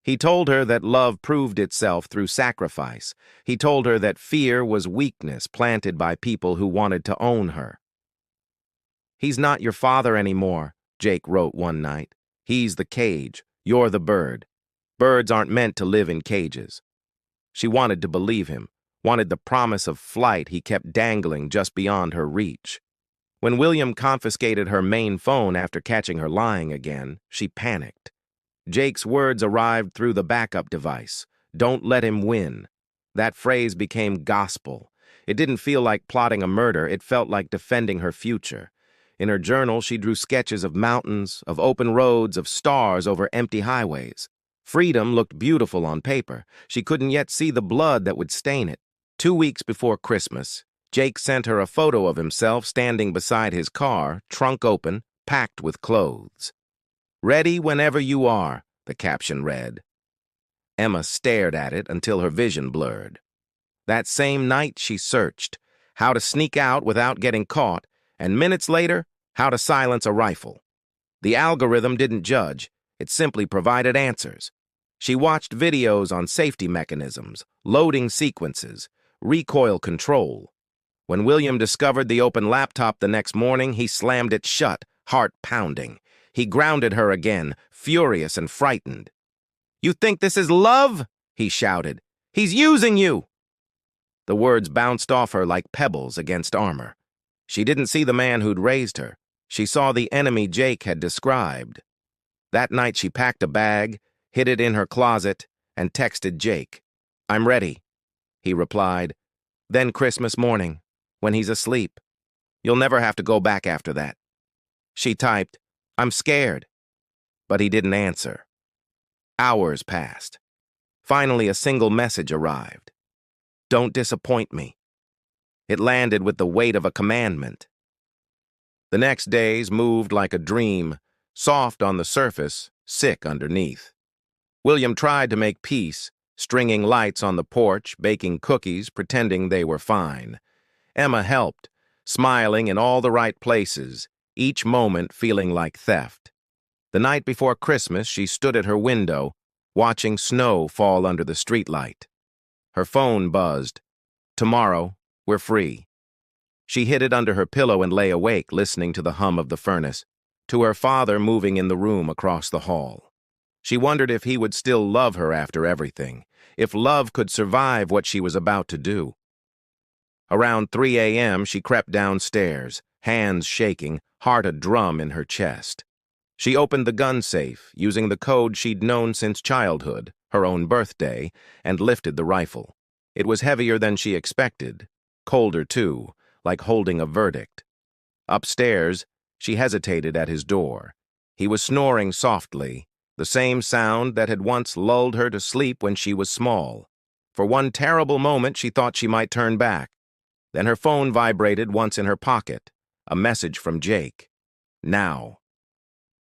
He told her that love proved itself through sacrifice. He told her that fear was weakness planted by people who wanted to own her. "He's not your father anymore," Jake wrote one night. "He's the cage. You're the bird. Birds aren't meant to live in cages." She wanted to believe him, wanted the promise of flight he kept dangling just beyond her reach. When William confiscated her main phone after catching her lying again, she panicked. Jake's words arrived through the backup device. "Don't let him win." That phrase became gospel. It didn't feel like plotting a murder, it felt like defending her future. In her journal, she drew sketches of mountains, of open roads, of stars over empty highways. Freedom looked beautiful on paper. She couldn't yet see the blood that would stain it. 2 weeks before Christmas, Jake sent her a photo of himself standing beside his car, trunk open, packed with clothes. "Ready whenever you are," the caption read. Emma stared at it until her vision blurred. That same night she searched, how to sneak out without getting caught, and minutes later, how to silence a rifle. The algorithm didn't judge, it simply provided answers. She watched videos on safety mechanisms, loading sequences, recoil control. When William discovered the open laptop the next morning, he slammed it shut, heart pounding. He grounded her again, furious and frightened. "You think this is love?" he shouted. "He's using you!" The words bounced off her like pebbles against armor. She didn't see the man who'd raised her. She saw the enemy Jake had described. That night she packed a bag, hid it in her closet, and texted Jake. "I'm ready," he replied. "Then Christmas morning, when he's asleep. You'll never have to go back after that." She typed, "I'm scared." But he didn't answer. Hours passed. Finally, a single message arrived. "Don't disappoint me." It landed with the weight of a commandment. The next days moved like a dream, soft on the surface, sick underneath. William tried to make peace, stringing lights on the porch, baking cookies, pretending they were fine. Emma helped, smiling in all the right places, each moment feeling like theft. The night before Christmas, she stood at her window, watching snow fall under the streetlight. Her phone buzzed. "Tomorrow, we're free." She hid it under her pillow and lay awake, listening to the hum of the furnace, to her father moving in the room across the hall. She wondered if he would still love her after everything, if love could survive what she was about to do. Around 3 a.m., she crept downstairs, hands shaking, heart a drum in her chest. She opened the gun safe, using the code she'd known since childhood, her own birthday, and lifted the rifle. It was heavier than she expected, colder too, like holding a verdict. Upstairs, she hesitated at his door. He was snoring softly, the same sound that had once lulled her to sleep when she was small. For one terrible moment, she thought she might turn back. Then her phone vibrated once in her pocket, a message from Jake. Now.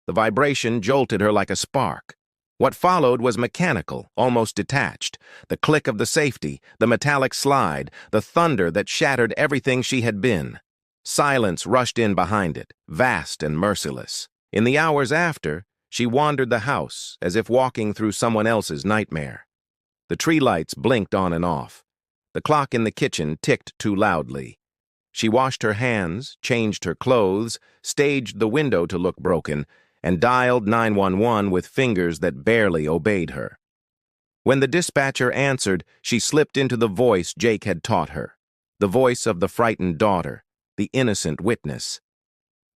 The vibration jolted her like a spark. What followed was mechanical, almost detached. The click of the safety, the metallic slide, the thunder that shattered everything she had been. Silence rushed in behind it, vast and merciless. In the hours after, she wandered the house as if walking through someone else's nightmare. The tree lights blinked on and off. The clock in the kitchen ticked too loudly. She washed her hands, changed her clothes, staged the window to look broken, and dialed 911 with fingers that barely obeyed her. When the dispatcher answered, she slipped into the voice Jake had taught her, the voice of the frightened daughter, the innocent witness.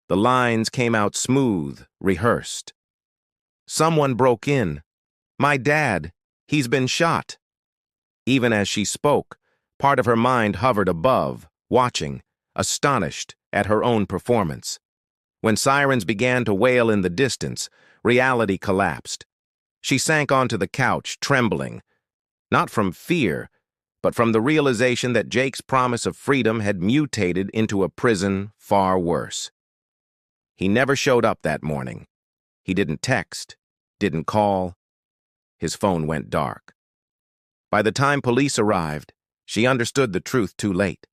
The lines came out smooth, rehearsed. "Someone broke in. My dad. He's been shot." Even as she spoke, part of her mind hovered above, watching, astonished at her own performance. When sirens began to wail in the distance, reality collapsed. She sank onto the couch, trembling, not from fear, but from the realization that Jake's promise of freedom had mutated into a prison far worse. He never showed up that morning. He didn't text, didn't call. His phone went dark. By the time police arrived, she understood the truth too late.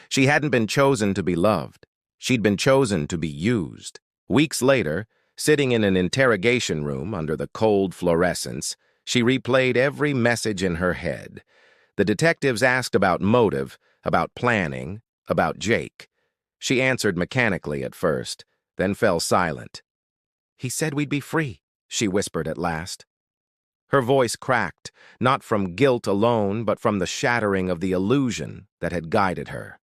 She hadn't been chosen to be loved. She'd been chosen to be used. Weeks later, sitting in an interrogation room under the cold fluorescence, she replayed every message in her head. The detectives asked about motive, about planning, about Jake. She answered mechanically at first, then fell silent. "He said we'd be free," she whispered at last. Her voice cracked, not from guilt alone, but from the shattering of the illusion that had guided her.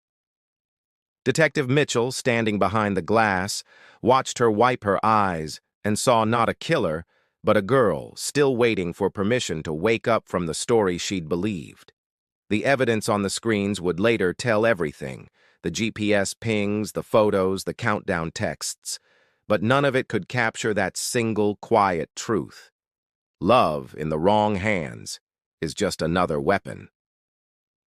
Detective Mitchell, standing behind the glass, watched her wipe her eyes and saw not a killer, but a girl still waiting for permission to wake up from the story she'd believed. The evidence on the screens would later tell everything, the GPS pings, the photos, the countdown texts, but none of it could capture that single quiet truth. Love in the wrong hands is just another weapon.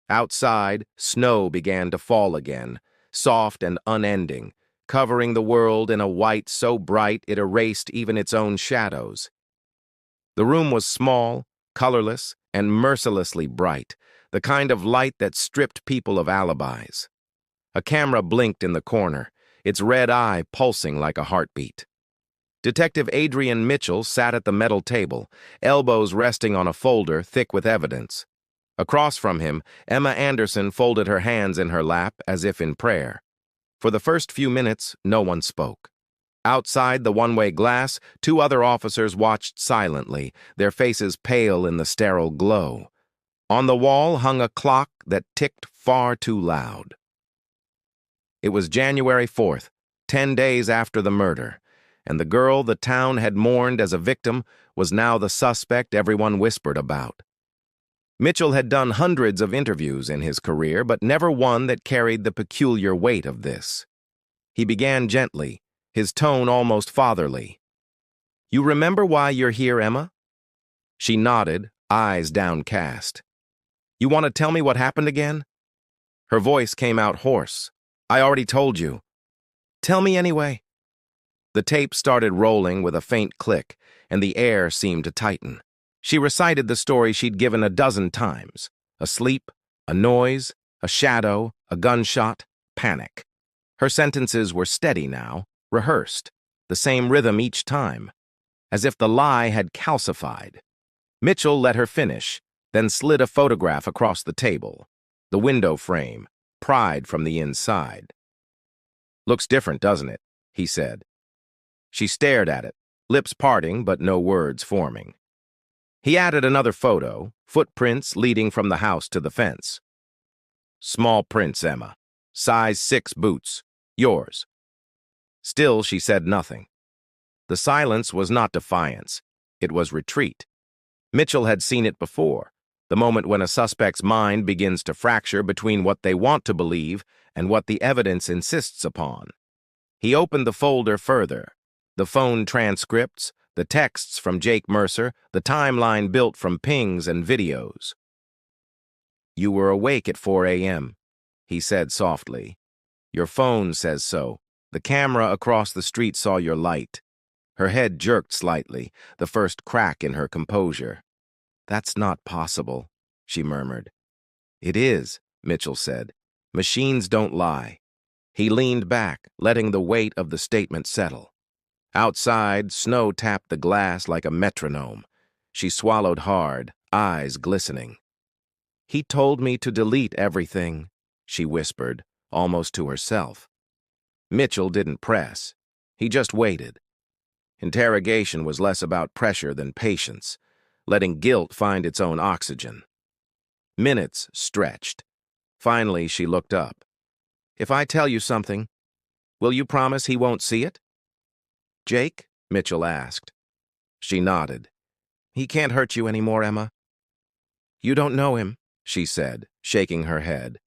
Outside, snow began to fall again, soft and unending, covering the world in a white so bright it erased even its own shadows. The room was small, colorless, and mercilessly bright, the kind of light that stripped people of alibis. A camera blinked in the corner, its red eye pulsing like a heartbeat. Detective Adrian Mitchell sat at the metal table, elbows resting on a folder thick with evidence. Across from him, Emma Anderson folded her hands in her lap as if in prayer. For the first few minutes, no one spoke. Outside the one-way glass, two other officers watched silently, their faces pale in the sterile glow. On the wall hung a clock that ticked far too loud. It was January 4th, 10 days after the murder, and the girl the town had mourned as a victim was now the suspect everyone whispered about. Mitchell had done hundreds of interviews in his career, but never one that carried the peculiar weight of this. He began gently, his tone almost fatherly. "You remember why you're here, Emma?" She nodded, eyes downcast. "You want to tell me what happened again?" Her voice came out hoarse. "I already told you." "Tell me anyway." The tape started rolling with a faint click, and the air seemed to tighten. She recited the story she'd given a dozen times. A sleep, a noise, a shadow, a gunshot, panic. Her sentences were steady now, rehearsed, the same rhythm each time, as if the lie had calcified. Mitchell let her finish, then slid a photograph across the table. The window frame, pried from the inside. "Looks different, doesn't it?" he said. She stared at it, lips parting but no words forming. He added another photo, footprints leading from the house to the fence. "Small prints, Emma. Size 6 boots. Yours." Still, she said nothing. The silence was not defiance. It was retreat. Mitchell had seen it before, the moment when a suspect's mind begins to fracture between what they want to believe and what the evidence insists upon. He opened the folder further. The phone transcripts, the texts from Jake Mercer, the timeline built from pings and videos. "You were awake at 4 a.m., he said softly. "Your phone says so. The camera across the street saw your light." Her head jerked slightly, the first crack in her composure. "That's not possible," she murmured. "It is," Mitchell said. "Machines don't lie." He leaned back, letting the weight of the statement settle. Outside, snow tapped the glass like a metronome. She swallowed hard, eyes glistening. "He told me to delete everything," she whispered, almost to herself. Mitchell didn't press. He just waited. Interrogation was less about pressure than patience, letting guilt find its own oxygen. Minutes stretched. Finally, she looked up. "If I tell you something, will you promise he won't see it?" "Jake?" Mitchell asked. She nodded. "He can't hurt you anymore, Emma." "You don't know him," she said, shaking her head.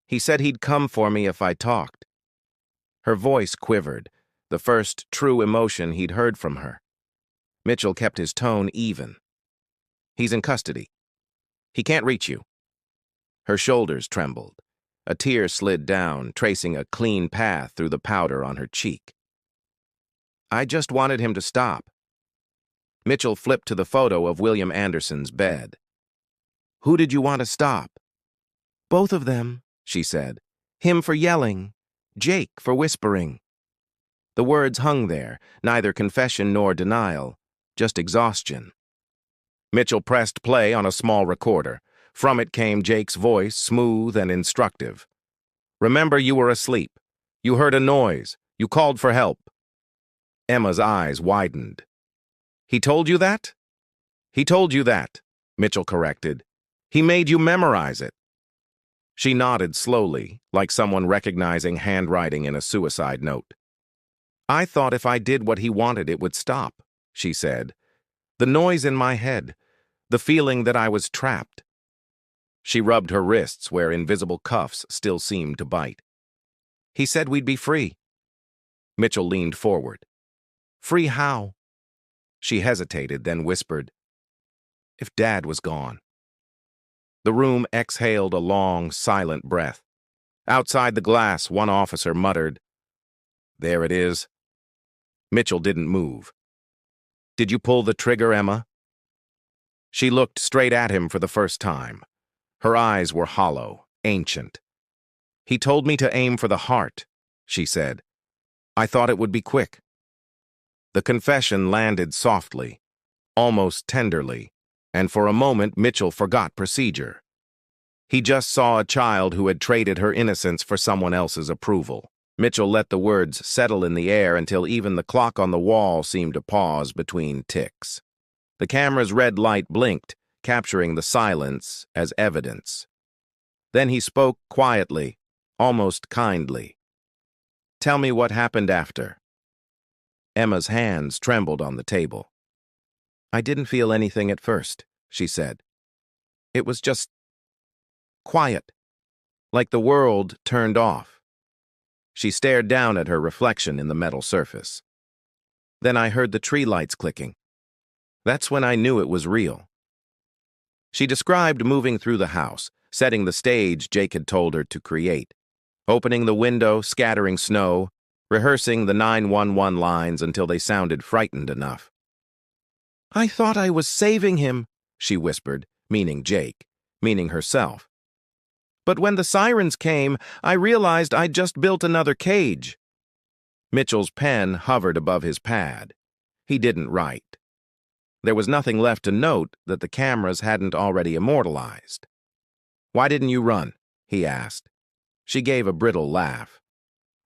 "He said he'd come for me if I talked." Her voice quivered, the first true emotion he'd heard from her. Mitchell kept his tone even. "He's in custody. He can't reach you." Her shoulders trembled. A tear slid down, tracing a clean path through the powder on her cheek. "I just wanted him to stop." Mitchell flipped to the photo of William Anderson's bed. "Who did you want to stop?" "Both of them," she said. "Him for yelling, Jake for whispering." The words hung there, neither confession nor denial, just exhaustion. Mitchell pressed play on a small recorder. From it came Jake's voice, smooth and instructive. "Remember, you were asleep. You heard a noise. You called for help." Emma's eyes widened. "He told you that?" "He told you that," Mitchell corrected. "He made you memorize it." She nodded slowly, like someone recognizing handwriting in a suicide note. "I thought if I did what he wanted, it would stop," she said. "The noise in my head, the feeling that I was trapped." She rubbed her wrists where invisible cuffs still seemed to bite. "He said we'd be free." Mitchell leaned forward. "Free how?" She hesitated, then whispered, "If Dad was gone." The room exhaled a long, silent breath. Outside the glass, one officer muttered, "There it is." Mitchell didn't move. "Did you pull the trigger, Emma?" She looked straight at him for the first time. Her eyes were hollow, ancient. "He told me to aim for the heart," she said. "I thought it would be quick." The confession landed softly, almost tenderly, and for a moment Mitchell forgot procedure. He just saw a child who had traded her innocence for someone else's approval. Mitchell let the words settle in the air until even the clock on the wall seemed to pause between ticks. The camera's red light blinked, capturing the silence as evidence. Then he spoke quietly, almost kindly. "Tell me what happened after." Emma's hands trembled on the table. "I didn't feel anything at first," she said. "It was just quiet, like the world turned off." She stared down at her reflection in the metal surface. "Then I heard the tree lights clicking. That's when I knew it was real." She described moving through the house, setting the stage Jake had told her to create, opening the window, scattering snow, rehearsing the 911 lines until they sounded frightened enough. "I thought I was saving him," she whispered, meaning Jake, meaning herself. "But when the sirens came, I realized I'd just built another cage." Mitchell's pen hovered above his pad. He didn't write. There was nothing left to note that the cameras hadn't already immortalized. "Why didn't you run?" he asked. She gave a brittle laugh.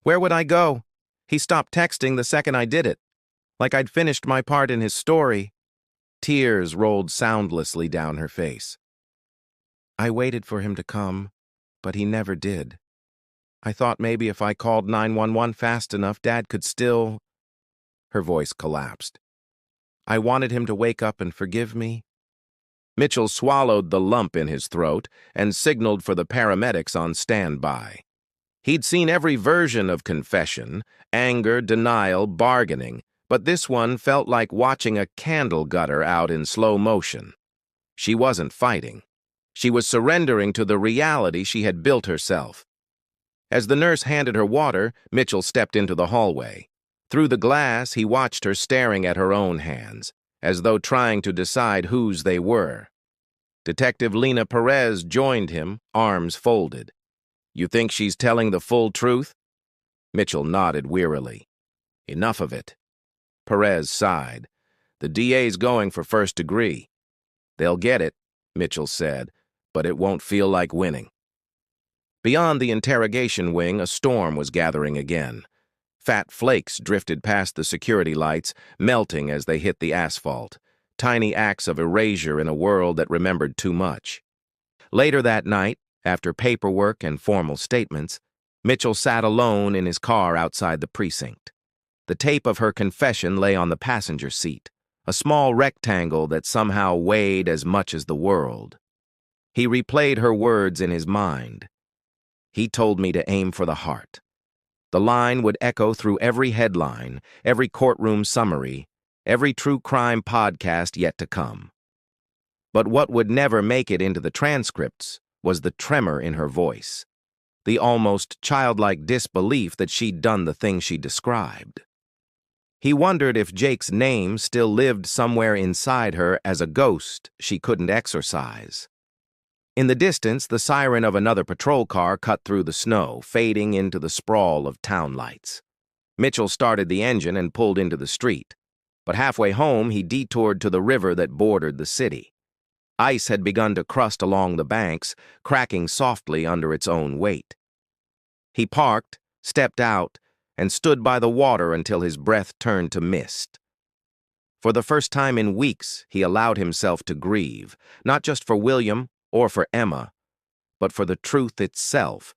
"Where would I go? He stopped texting the second I did it, like I'd finished my part in his story." Tears rolled soundlessly down her face. "I waited for him to come, but he never did. I thought maybe if I called 911 fast enough, Dad could still—" Her voice collapsed. "I wanted him to wake up and forgive me." Mitchell swallowed the lump in his throat and signaled for the paramedics on standby. He'd seen every version of confession: anger, denial, bargaining, but this one felt like watching a candle gutter out in slow motion. She wasn't fighting. She was surrendering to the reality she had built herself. As the nurse handed her water, Mitchell stepped into the hallway. Through the glass, he watched her staring at her own hands, as though trying to decide whose they were. Detective Lena Perez joined him, arms folded. "You think she's telling the full truth?" Mitchell nodded wearily. "Enough of it." Perez sighed. "The DA's going for first degree." "They'll get it," Mitchell said, "but it won't feel like winning." Beyond the interrogation wing, a storm was gathering again. Fat flakes drifted past the security lights, melting as they hit the asphalt, tiny acts of erasure in a world that remembered too much. Later that night, after paperwork and formal statements, Mitchell sat alone in his car outside the precinct. The tape of her confession lay on the passenger seat, a small rectangle that somehow weighed as much as the world. He replayed her words in his mind. "He told me to aim for the heart." The line would echo through every headline, every courtroom summary, every true crime podcast yet to come. But what would never make it into the transcripts was the tremor in her voice, the almost childlike disbelief that she'd done the thing she described. He wondered if Jake's name still lived somewhere inside her as a ghost she couldn't exorcise. In the distance, the siren of another patrol car cut through the snow, fading into the sprawl of town lights. Mitchell started the engine and pulled into the street, but halfway home he detoured to the river that bordered the city. Ice had begun to crust along the banks, cracking softly under its own weight. He parked, stepped out, and stood by the water until his breath turned to mist. For the first time in weeks, he allowed himself to grieve, not just for William or for Emma, but for the truth itself,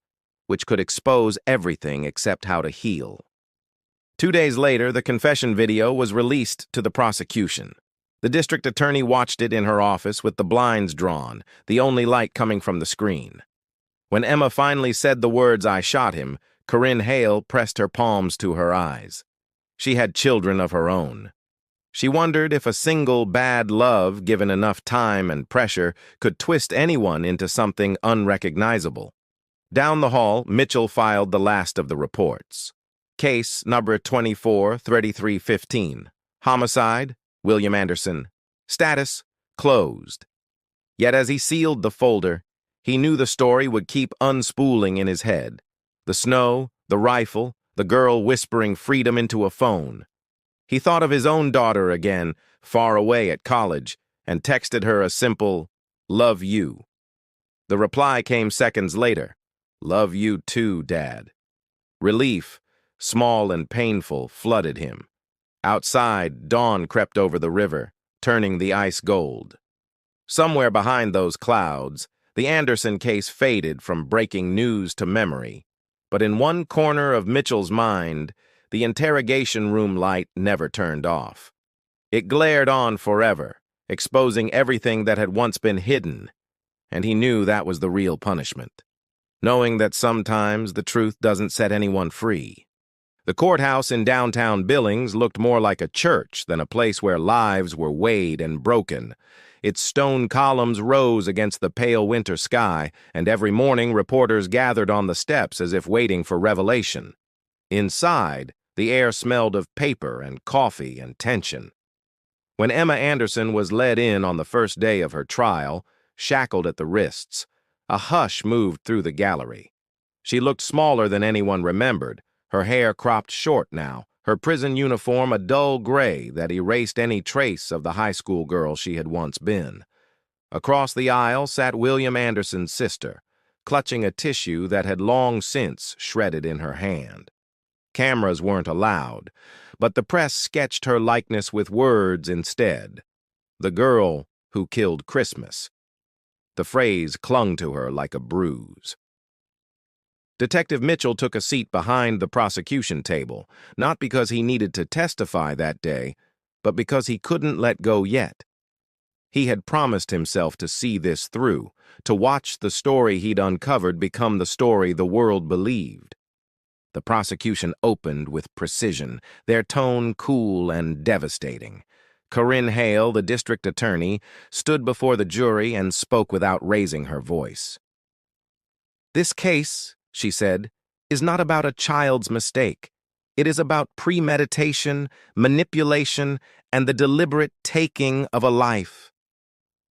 which could expose everything except how to heal. 2 days later, the confession video was released to the prosecution. The district attorney watched it in her office with the blinds drawn, the only light coming from the screen. When Emma finally said the words, "I shot him," Corinne Hale pressed her palms to her eyes. She had children of her own. She wondered if a single bad love, given enough time and pressure, could twist anyone into something unrecognizable. Down the hall, Mitchell filed the last of the reports. Case number 24-3315. Homicide, William Anderson. Status, closed. Yet as he sealed the folder, he knew the story would keep unspooling in his head. The snow, the rifle, the girl whispering freedom into a phone. He thought of his own daughter again, far away at college, and texted her a simple, "Love you." The reply came seconds later. "Love you too, Dad." Relief, small and painful, flooded him. Outside, dawn crept over the river, turning the ice gold. Somewhere behind those clouds, the Anderson case faded from breaking news to memory. But in one corner of Mitchell's mind, the interrogation room light never turned off. It glared on forever, exposing everything that had once been hidden, and he knew that was the real punishment. Knowing that sometimes the truth doesn't set anyone free. The courthouse in downtown Billings looked more like a church than a place where lives were weighed and broken. Its stone columns rose against the pale winter sky, and every morning reporters gathered on the steps as if waiting for revelation. Inside, the air smelled of paper and coffee and tension. When Emma Anderson was led in on the first day of her trial, shackled at the wrists, a hush moved through the gallery. She looked smaller than anyone remembered, her hair cropped short now, her prison uniform a dull gray that erased any trace of the high school girl she had once been. Across the aisle sat William Anderson's sister, clutching a tissue that had long since shredded in her hand. Cameras weren't allowed, but the press sketched her likeness with words instead. The girl who killed Christmas. The phrase clung to her like a bruise. Detective Mitchell took a seat behind the prosecution table, not because he needed to testify that day, but because he couldn't let go yet. He had promised himself to see this through, to watch the story he'd uncovered become the story the world believed. The prosecution opened with precision, their tone cool and devastating. Corinne Hale, the district attorney, stood before the jury and spoke without raising her voice. "This case," she said, "is not about a child's mistake. It is about premeditation, manipulation, and the deliberate taking of a life."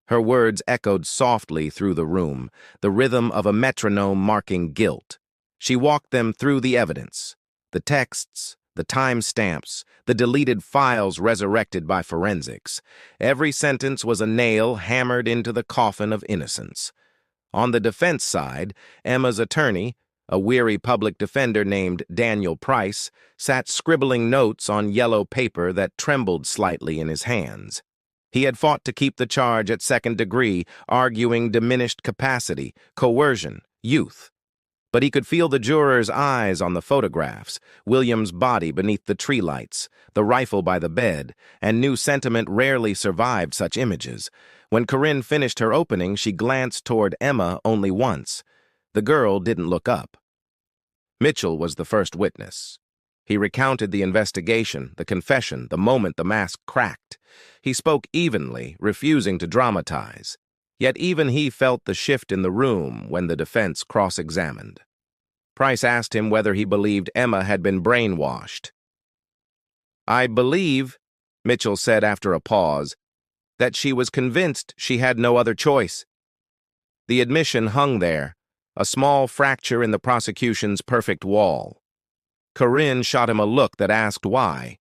Her words echoed softly through the room, the rhythm of a metronome marking guilt. She walked them through the evidence, the texts, the timestamps, the deleted files resurrected by forensics. Every sentence was a nail hammered into the coffin of innocence. On the defense side, Emma's attorney, a weary public defender named Daniel Price, sat scribbling notes on yellow paper that trembled slightly in his hands. He had fought to keep the charge at second degree, arguing diminished capacity, coercion, youth. But he could feel the jurors' eyes on the photographs, William's body beneath the tree lights, the rifle by the bed, and knew sentiment rarely survived such images. When Corinne finished her opening, she glanced toward Emma only once. The girl didn't look up. Mitchell was the first witness. He recounted the investigation, the confession, the moment the mask cracked. He spoke evenly, refusing to dramatize. Yet even he felt the shift in the room when the defense cross-examined. Price asked him whether he believed Emma had been brainwashed. "I believe," Mitchell said after a pause, "that she was convinced she had no other choice." The admission hung there, a small fracture in the prosecution's perfect wall. Corinne shot him a look that asked why.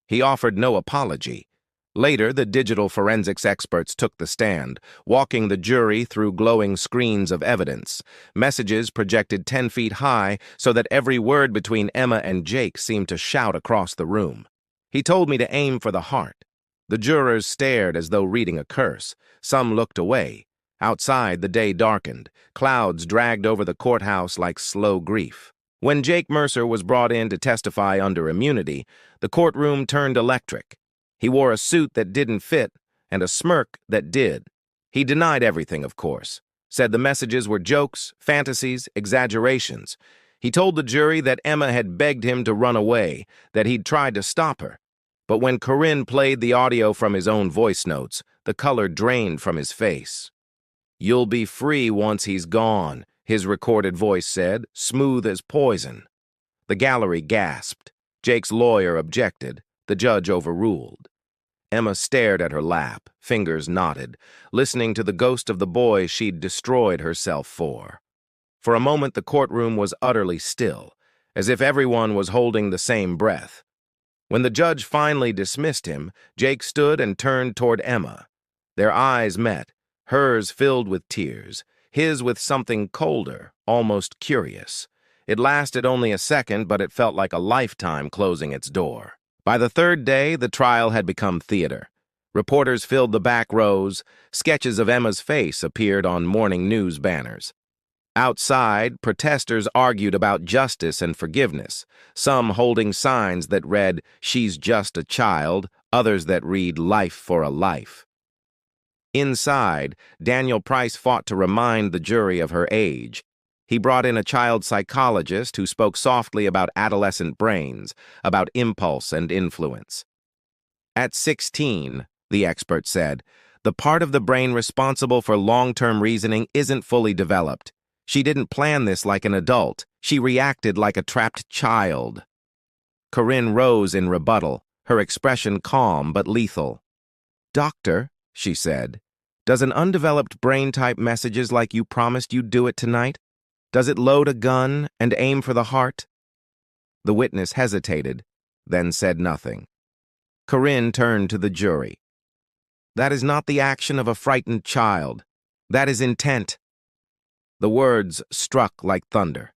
He offered no apology. Later, the digital forensics experts took the stand, walking the jury through glowing screens of evidence, messages projected 10 feet high so that every word between Emma and Jake seemed to shout across the room. "He told me to aim for the heart." The jurors stared as though reading a curse. Some looked away. Outside, the day darkened. Clouds dragged over the courthouse like slow grief. When Jake Mercer was brought in to testify under immunity, the courtroom turned electric. He wore a suit that didn't fit and a smirk that did. He denied everything, of course, said the messages were jokes, fantasies, exaggerations. He told the jury that Emma had begged him to run away, that he'd tried to stop her. But when Corinne played the audio from his own voice notes, the color drained from his face. "You'll be free once he's gone," his recorded voice said, smooth as poison. The gallery gasped. Jake's lawyer objected. The judge overruled. Emma stared at her lap, fingers knotted, listening to the ghost of the boy she'd destroyed herself for. For a moment, the courtroom was utterly still, as if everyone was holding the same breath. When the judge finally dismissed him, Jake stood and turned toward Emma. Their eyes met, hers filled with tears, his with something colder, almost curious. It lasted only a second, but it felt like a lifetime closing its door. By the third day, the trial had become theater. Reporters filled the back rows. Sketches of Emma's face appeared on morning news banners. Outside, protesters argued about justice and forgiveness, some holding signs that read, "She's just a child," others that read, "Life for a life." Inside, Daniel Price fought to remind the jury of her age. He brought in a child psychologist who spoke softly about adolescent brains, about impulse and influence. At 16, the expert said, the part of the brain responsible for long-term reasoning isn't fully developed. She didn't plan this like an adult. She reacted like a trapped child. Corinne rose in rebuttal, her expression calm but lethal. "Doctor," she said, "does an undeveloped brain type messages like you promised you'd do it tonight? Does it load a gun and aim for the heart?" The witness hesitated, then said nothing. Corinne turned to the jury. "That is not the action of a frightened child. That is intent." The words struck like thunder.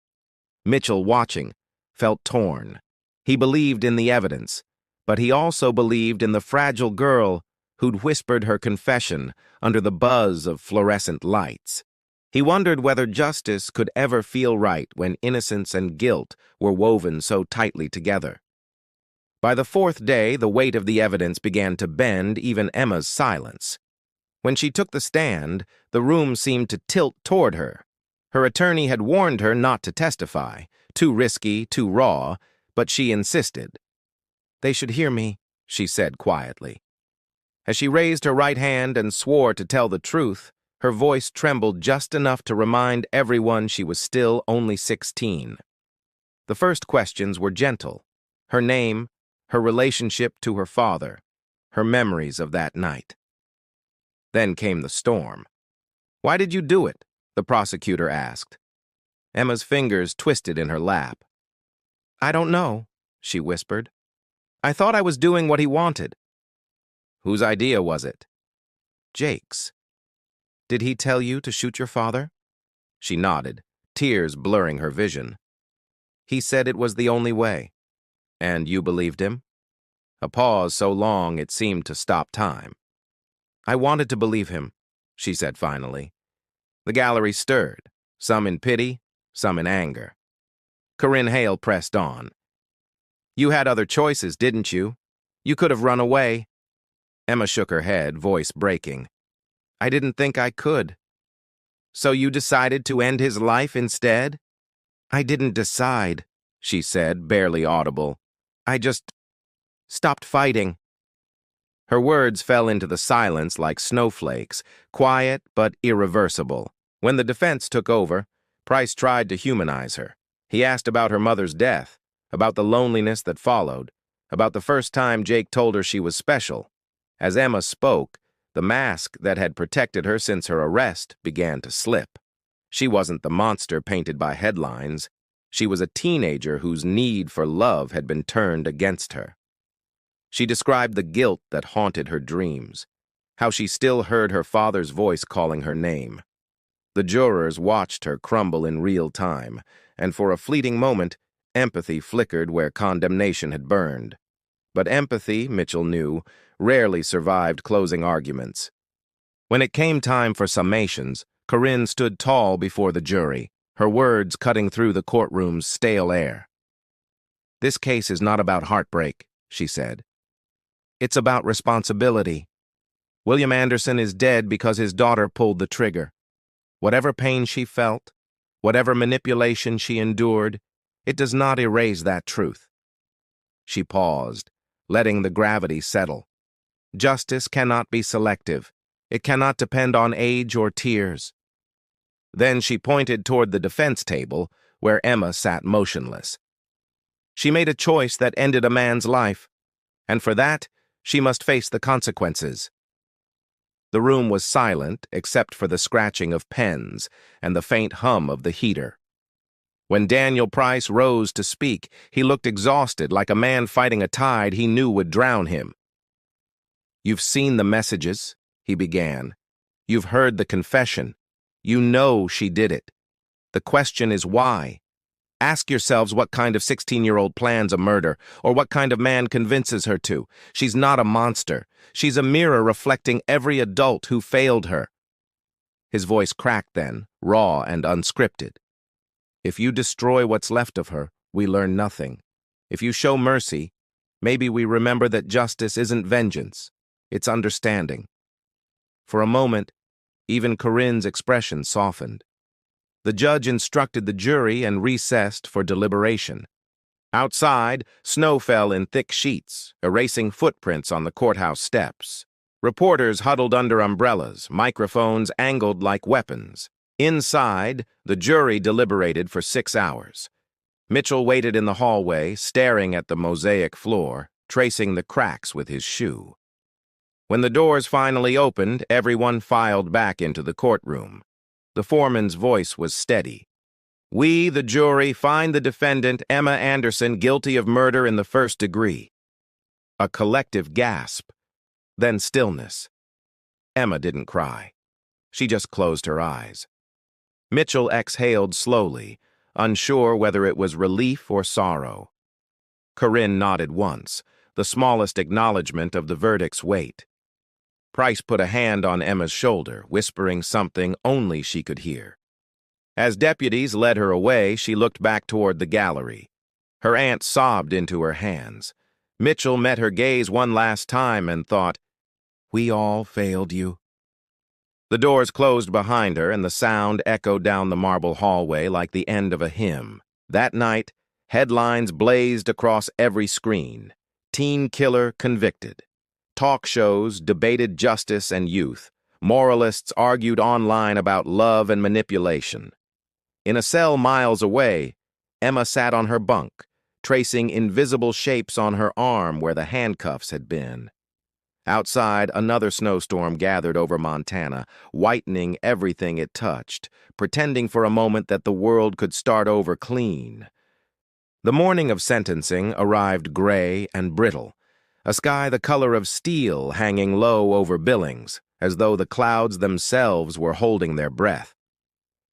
Mitchell, watching, felt torn. He believed in the evidence, but he also believed in the fragile girl who'd whispered her confession under the buzz of fluorescent lights. He wondered whether justice could ever feel right when innocence and guilt were woven so tightly together. By the fourth day, the weight of the evidence began to bend even Emma's silence. When she took the stand, the room seemed to tilt toward her. Her attorney had warned her not to testify, too risky, too raw, but she insisted. "They should hear me," she said quietly. As she raised her right hand and swore to tell the truth, her voice trembled just enough to remind everyone she was still only 16. The first questions were gentle. Her name, her relationship to her father, her memories of that night. Then came the storm. "Why did you do it?" the prosecutor asked. Emma's fingers twisted in her lap. "I don't know," she whispered. "I thought I was doing what he wanted." "Whose idea was it?" "Jake's." "Did he tell you to shoot your father?" She nodded, tears blurring her vision. "He said it was the only way." "And you believed him?" A pause so long it seemed to stop time. "I wanted to believe him," she said finally. The gallery stirred, some in pity, some in anger. Corinne Hale pressed on. "You had other choices, didn't you? You could have run away." Emma shook her head, voice breaking. "I didn't think I could." "So you decided to end his life instead?" "I didn't decide," she said, barely audible. "I just stopped fighting." Her words fell into the silence like snowflakes, quiet but irreversible. When the defense took over, Price tried to humanize her. He asked about her mother's death, about the loneliness that followed, about the first time Jake told her she was special. As Emma spoke, the mask that had protected her since her arrest began to slip. She wasn't the monster painted by headlines. She was a teenager whose need for love had been turned against her. She described the guilt that haunted her dreams, how she still heard her father's voice calling her name. The jurors watched her crumble in real time, and for a fleeting moment, empathy flickered where condemnation had burned. But empathy, Mitchell knew, rarely survived closing arguments. When it came time for summations, Corinne stood tall before the jury, her words cutting through the courtroom's stale air. "This case is not about heartbreak," she said. "It's about responsibility. William Anderson is dead because his daughter pulled the trigger. Whatever pain she felt, whatever manipulation she endured, it does not erase that truth." She paused, letting the gravity settle. Justice cannot be selective. It cannot depend on age or tears. Then she pointed toward the defense table, where Emma sat motionless. "She made a choice that ended a man's life, and for that, she must face the consequences." The room was silent except for the scratching of pens and the faint hum of the heater. When Daniel Price rose to speak, he looked exhausted, like a man fighting a tide he knew would drown him. "You've seen the messages," he began. "You've heard the confession. You know she did it. The question is why. Ask yourselves what kind of 16-year-old plans a murder, or what kind of man convinces her to. She's not a monster. She's a mirror reflecting every adult who failed her. His voice cracked then, raw and unscripted. If you destroy what's left of her, we learn nothing. If you show mercy, maybe we remember that justice isn't vengeance, it's understanding. For a moment, even Corinne's expression softened. The judge instructed the jury and recessed for deliberation. Outside, snow fell in thick sheets, erasing footprints on the courthouse steps. Reporters huddled under umbrellas, microphones angled like weapons. Inside, the jury deliberated for 6 hours. Mitchell waited in the hallway, staring at the mosaic floor, tracing the cracks with his shoe. When the doors finally opened, everyone filed back into the courtroom. The foreman's voice was steady. "We, the jury, find the defendant, Emma Anderson, guilty of murder in the first degree." A collective gasp, then stillness. Emma didn't cry. She just closed her eyes. Mitchell exhaled slowly, unsure whether it was relief or sorrow. Corinne nodded once, the smallest acknowledgement of the verdict's weight. Price put a hand on Emma's shoulder, whispering something only she could hear. As deputies led her away, she looked back toward the gallery. Her aunt sobbed into her hands. Mitchell met her gaze one last time and thought, "We all failed you." The doors closed behind her and the sound echoed down the marble hallway like the end of a hymn. That night, headlines blazed across every screen. Teen killer convicted. Talk shows debated justice and youth. Moralists argued online about love and manipulation. In a cell miles away, Emma sat on her bunk, tracing invisible shapes on her arm where the handcuffs had been. Outside, another snowstorm gathered over Montana, whitening everything it touched, pretending for a moment that the world could start over clean. The morning of sentencing arrived gray and brittle, a sky the color of steel hanging low over Billings, as though the clouds themselves were holding their breath.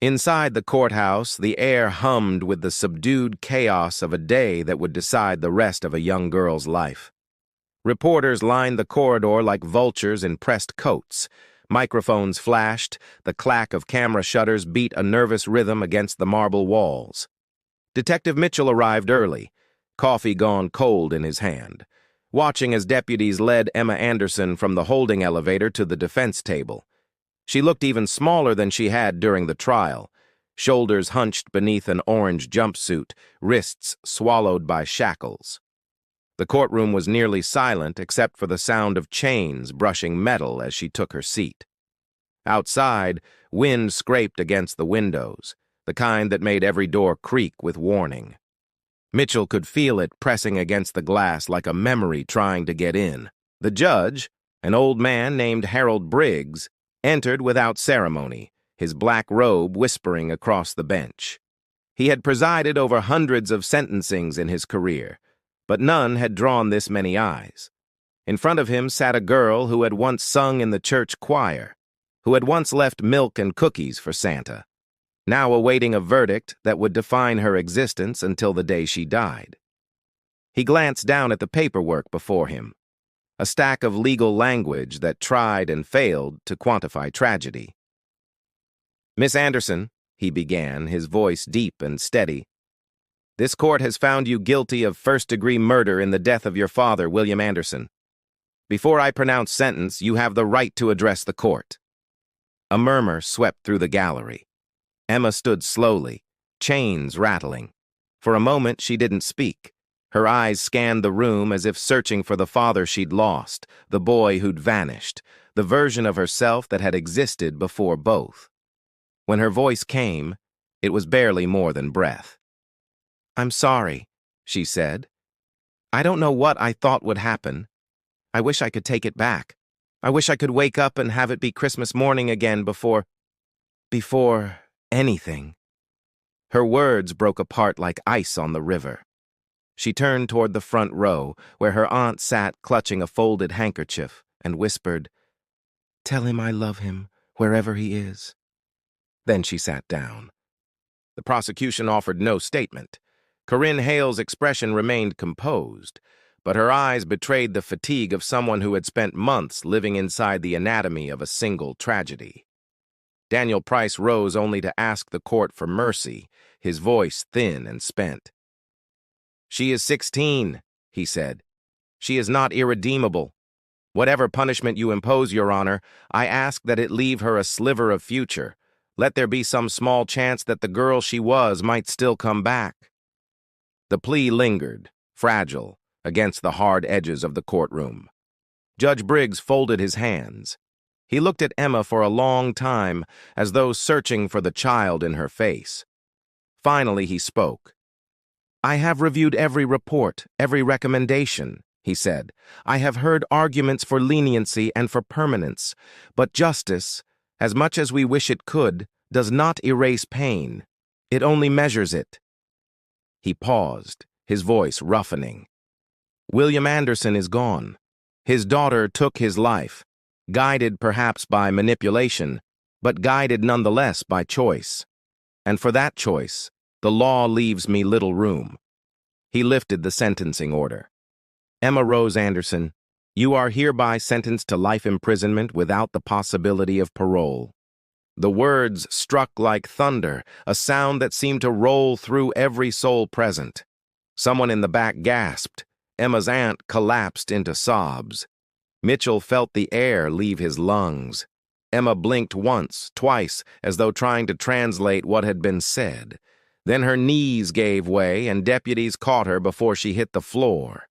Inside the courthouse, the air hummed with the subdued chaos of a day that would decide the rest of a young girl's life. Reporters lined the corridor like vultures in pressed coats. Microphones flashed, the clack of camera shutters beat a nervous rhythm against the marble walls. Detective Mitchell arrived early, coffee gone cold in his hand, watching as deputies led Emma Anderson from the holding elevator to the defense table. She looked even smaller than she had during the trial, shoulders hunched beneath an orange jumpsuit, wrists swallowed by shackles. The courtroom was nearly silent except for the sound of chains brushing metal as she took her seat. Outside, wind scraped against the windows, the kind that made every door creak with warning. Mitchell could feel it pressing against the glass like a memory trying to get in. The judge, an old man named Harold Briggs, entered without ceremony, his black robe whispering across the bench. He had presided over hundreds of sentencings in his career, but none had drawn this many eyes. In front of him sat a girl who had once sung in the church choir, who had once left milk and cookies for Santa, now awaiting a verdict that would define her existence until the day she died. He glanced down at the paperwork before him, a stack of legal language that tried and failed to quantify tragedy. "Miss Anderson," he began, his voice deep and steady, "this court has found you guilty of first-degree murder in the death of your father, William Anderson. Before I pronounce sentence, you have the right to address the court." A murmur swept through the gallery. Emma stood slowly, chains rattling. For a moment, she didn't speak. Her eyes scanned the room as if searching for the father she'd lost, the boy who'd vanished, the version of herself that had existed before both. When her voice came, it was barely more than breath. "I'm sorry," she said. "I don't know what I thought would happen. I wish I could take it back. I wish I could wake up and have it be Christmas morning again before anything." Her words broke apart like ice on the river. She turned toward the front row, where her aunt sat clutching a folded handkerchief, and whispered, "Tell him I love him, wherever he is." Then she sat down. The prosecution offered no statement. Corinne Hale's expression remained composed, but her eyes betrayed the fatigue of someone who had spent months living inside the anatomy of a single tragedy. Daniel Price rose only to ask the court for mercy, his voice thin and spent. "She is 16, he said. "She is not irredeemable. Whatever punishment you impose, Your Honor, I ask that it leave her a sliver of future. Let there be some small chance that the girl she was might still come back." The plea lingered, fragile, against the hard edges of the courtroom. Judge Briggs folded his hands. He looked at Emma for a long time, as though searching for the child in her face. Finally, he spoke. "I have reviewed every report, every recommendation," he said. "I have heard arguments for leniency and for permanence, but justice, as much as we wish it could, does not erase pain. It only measures it." He paused, his voice roughening. "William Anderson is gone. His daughter took his life, guided perhaps by manipulation, but guided nonetheless by choice. And for that choice, the law leaves me little room." He lifted the sentencing order. "Emma Rose Anderson, you are hereby sentenced to life imprisonment without the possibility of parole." The words struck like thunder, a sound that seemed to roll through every soul present. Someone in the back gasped. Emma's aunt collapsed into sobs. Mitchell felt the air leave his lungs. Emma blinked once, twice, as though trying to translate what had been said. Then her knees gave way, and deputies caught her before she hit the floor.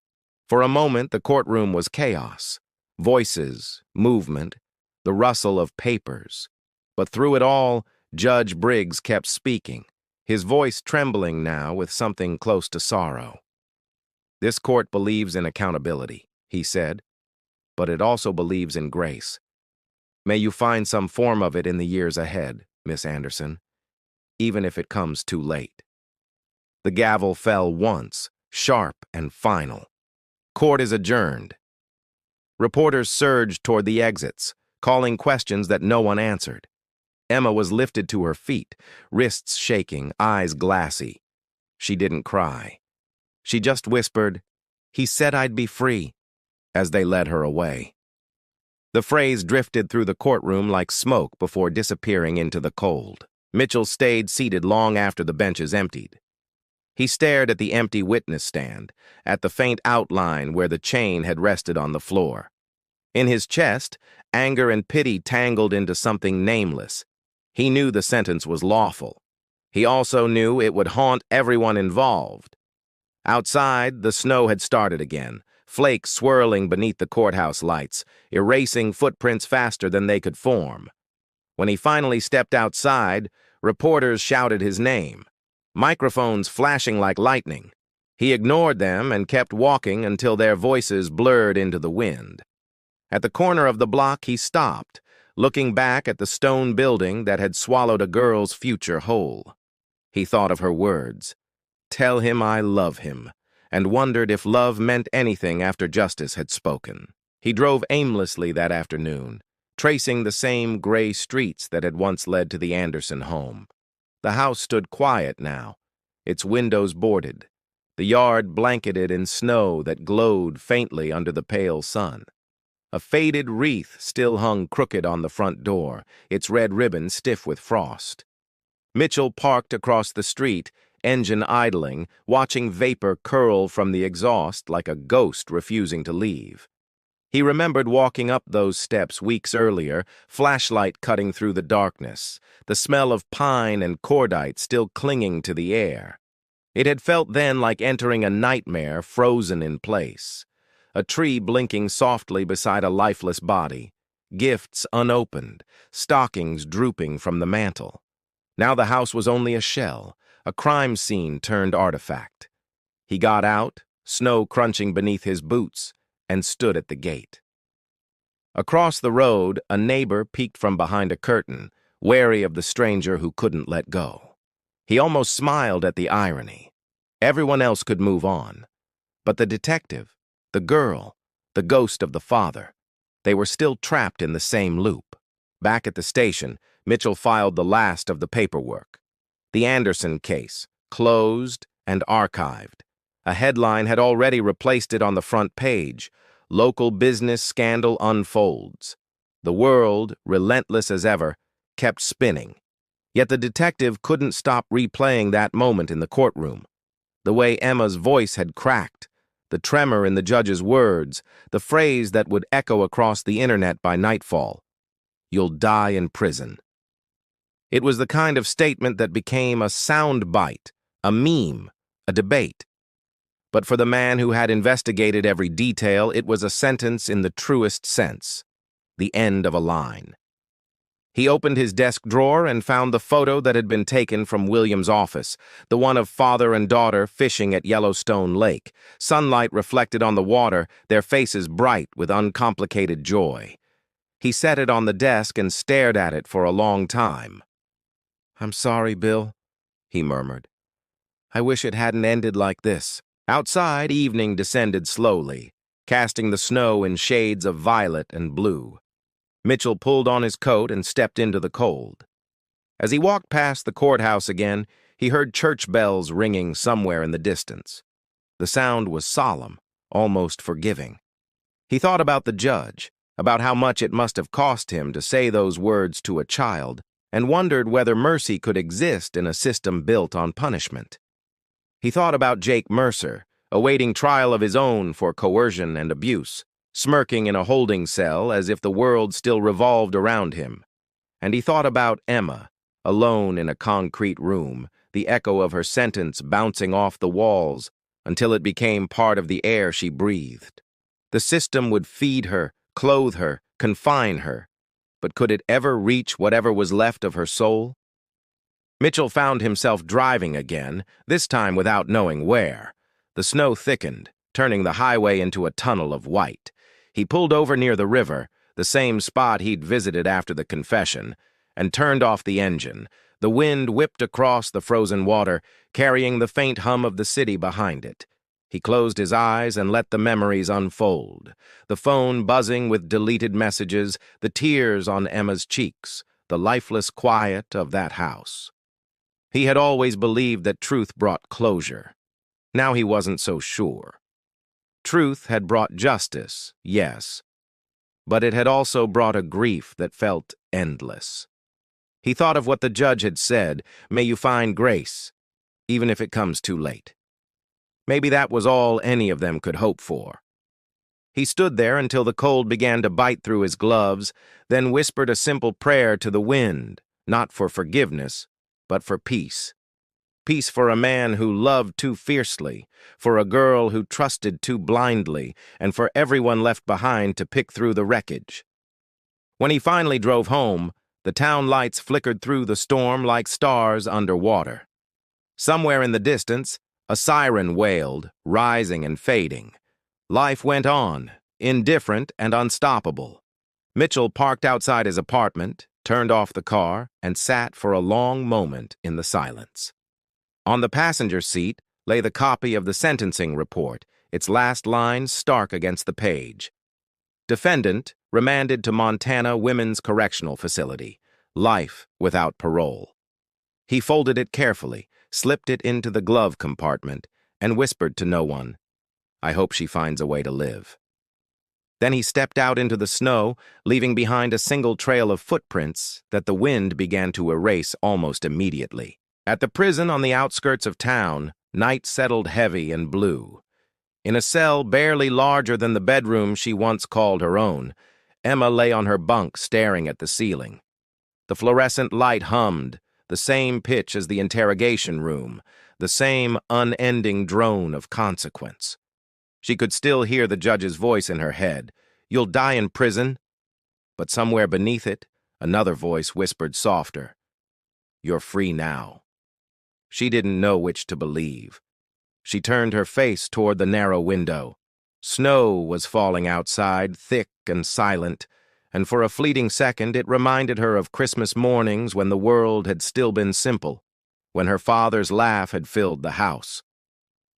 For a moment, the courtroom was chaos. Voices, movement, the rustle of papers. But through it all, Judge Briggs kept speaking, his voice trembling now with something close to sorrow. "This court believes in accountability," he said, "but it also believes in grace. May you find some form of it in the years ahead, Miss Anderson, even if it comes too late." The gavel fell once, sharp and final. Court is adjourned. Reporters surged toward the exits, calling questions that no one answered. Emma was lifted to her feet, wrists shaking, eyes glassy. She didn't cry. She just whispered, "He said I'd be free," as they led her away. The phrase drifted through the courtroom like smoke before disappearing into the cold. Mitchell stayed seated long after the benches emptied. He stared at the empty witness stand, at the faint outline where the chain had rested on the floor. In his chest, anger and pity tangled into something nameless. He knew the sentence was lawful. He also knew it would haunt everyone involved. Outside, the snow had started again, flakes swirling beneath the courthouse lights, erasing footprints faster than they could form. When he finally stepped outside, reporters shouted his name, microphones flashing like lightning. He ignored them and kept walking until their voices blurred into the wind. At the corner of the block, he stopped, looking back at the stone building that had swallowed a girl's future whole. He thought of her words, "Tell him I love him," and wondered if love meant anything after justice had spoken. He drove aimlessly that afternoon, tracing the same gray streets that had once led to the Anderson home. The house stood quiet now, its windows boarded, the yard blanketed in snow that glowed faintly under the pale sun. A faded wreath still hung crooked on the front door, its red ribbon stiff with frost. Mitchell parked across the street, engine idling, watching vapor curl from the exhaust like a ghost refusing to leave. He remembered walking up those steps weeks earlier, flashlight cutting through the darkness, the smell of pine and cordite still clinging to the air. It had felt then like entering a nightmare frozen in place. A tree blinking softly beside a lifeless body, gifts unopened, stockings drooping from the mantel. Now the house was only a shell, a crime scene turned artifact. He got out, snow crunching beneath his boots, and stood at the gate. Across the road, a neighbor peeked from behind a curtain, wary of the stranger who couldn't let go. He almost smiled at the irony. Everyone else could move on. But the detective, the girl, the ghost of the father, they were still trapped in the same loop. Back at the station, Mitchell filed the last of the paperwork. The Anderson case, closed and archived. A headline had already replaced it on the front page. Local business scandal unfolds. The world, relentless as ever, kept spinning. Yet the detective couldn't stop replaying that moment in the courtroom. The way Emma's voice had cracked, the tremor in the judge's words, the phrase that would echo across the internet by nightfall. "You'll die in prison." It was the kind of statement that became a sound bite, a meme, a debate. But for the man who had investigated every detail, it was a sentence in the truest sense, the end of a line. He opened his desk drawer and found the photo that had been taken from William's office, the one of father and daughter fishing at Yellowstone Lake. Sunlight reflected on the water, their faces bright with uncomplicated joy. He set it on the desk and stared at it for a long time. "I'm sorry, Bill," he murmured. "I wish it hadn't ended like this." Outside, evening descended slowly, casting the snow in shades of violet and blue. Mitchell pulled on his coat and stepped into the cold. As he walked past the courthouse again, he heard church bells ringing somewhere in the distance. The sound was solemn, almost forgiving. He thought about the judge, about how much it must have cost him to say those words to a child, and wondered whether mercy could exist in a system built on punishment. He thought about Jake Mercer, awaiting trial of his own for coercion and abuse, smirking in a holding cell as if the world still revolved around him. And he thought about Emma, alone in a concrete room, the echo of her sentence bouncing off the walls until it became part of the air she breathed. The system would feed her, clothe her, confine her, but could it ever reach whatever was left of her soul? Mitchell found himself driving again, this time without knowing where. The snow thickened, turning the highway into a tunnel of white. He pulled over near the river, the same spot he'd visited after the confession, and turned off the engine. The wind whipped across the frozen water, carrying the faint hum of the city behind it. He closed his eyes and let the memories unfold. The phone buzzing with deleted messages, the tears on Emma's cheeks, the lifeless quiet of that house. He had always believed that truth brought closure. Now he wasn't so sure. Truth had brought justice, yes, but it had also brought a grief that felt endless. He thought of what the judge had said, "May you find grace, even if it comes too late." Maybe that was all any of them could hope for. He stood there until the cold began to bite through his gloves, then whispered a simple prayer to the wind, not for forgiveness, but for peace. Peace for a man who loved too fiercely, for a girl who trusted too blindly, and for everyone left behind to pick through the wreckage. When he finally drove home, the town lights flickered through the storm like stars underwater. Somewhere in the distance, a siren wailed, rising and fading. Life went on, indifferent and unstoppable. Mitchell parked outside his apartment, turned off the car, and sat for a long moment in the silence. On the passenger seat lay the copy of the sentencing report, its last line stark against the page. Defendant remanded to Montana Women's Correctional Facility, life without parole. He folded it carefully, slipped it into the glove compartment, and whispered to no one, "I hope she finds a way to live." Then he stepped out into the snow, leaving behind a single trail of footprints that the wind began to erase almost immediately. At the prison on the outskirts of town, night settled heavy and blue. In a cell barely larger than the bedroom she once called her own, Emma lay on her bunk staring at the ceiling. The fluorescent light hummed, the same pitch as the interrogation room, the same unending drone of consequence. She could still hear the judge's voice in her head, "You'll die in prison." But somewhere beneath it, another voice whispered softer, "You're free now." She didn't know which to believe. She turned her face toward the narrow window. Snow was falling outside, thick and silent, and for a fleeting second it reminded her of Christmas mornings when the world had still been simple, when her father's laugh had filled the house.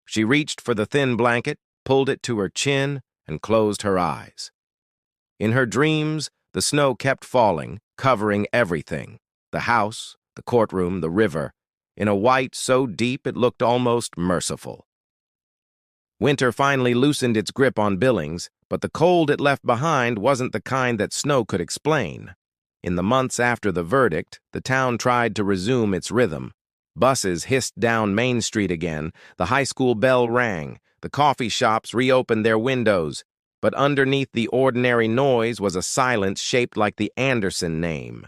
She reached for the thin blanket, pulled it to her chin, and closed her eyes. In her dreams, the snow kept falling, covering everything, the house, the courtroom, the river. in a white so deep it looked almost merciful. Winter finally loosened its grip on Billings, but the cold it left behind wasn't the kind that snow could explain. In the months after the verdict, the town tried to resume its rhythm. Buses hissed down Main Street again, the high school bell rang, the coffee shops reopened their windows, but underneath the ordinary noise was a silence shaped like the Anderson name.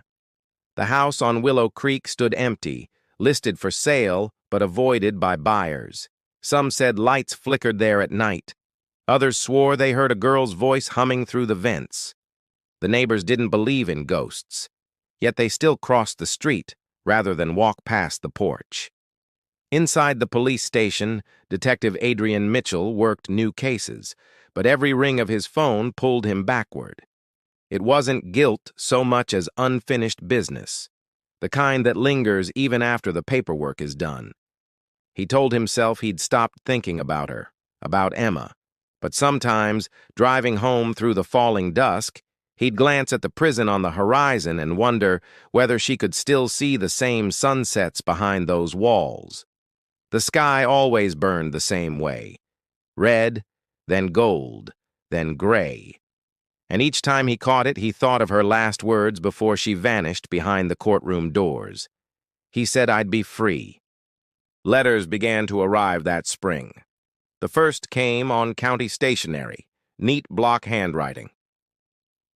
The house on Willow Creek stood empty, listed for sale, but avoided by buyers. Some said lights flickered there at night. Others swore they heard a girl's voice humming through the vents. The neighbors didn't believe in ghosts, yet they still crossed the street rather than walk past the porch. Inside the police station, Detective Adrian Mitchell worked new cases, but every ring of his phone pulled him backward. It wasn't guilt so much as unfinished business, the kind that lingers even after the paperwork is done. He told himself he'd stopped thinking about her, about Emma, but sometimes, driving home through the falling dusk, he'd glance at the prison on the horizon and wonder whether she could still see the same sunsets behind those walls. The sky always burned the same way. Red, then gold, then gray. And each time he caught it, he thought of her last words before she vanished behind the courtroom doors. He said, "I'd be free." Letters began to arrive that spring. The first came on county stationery, neat block handwriting.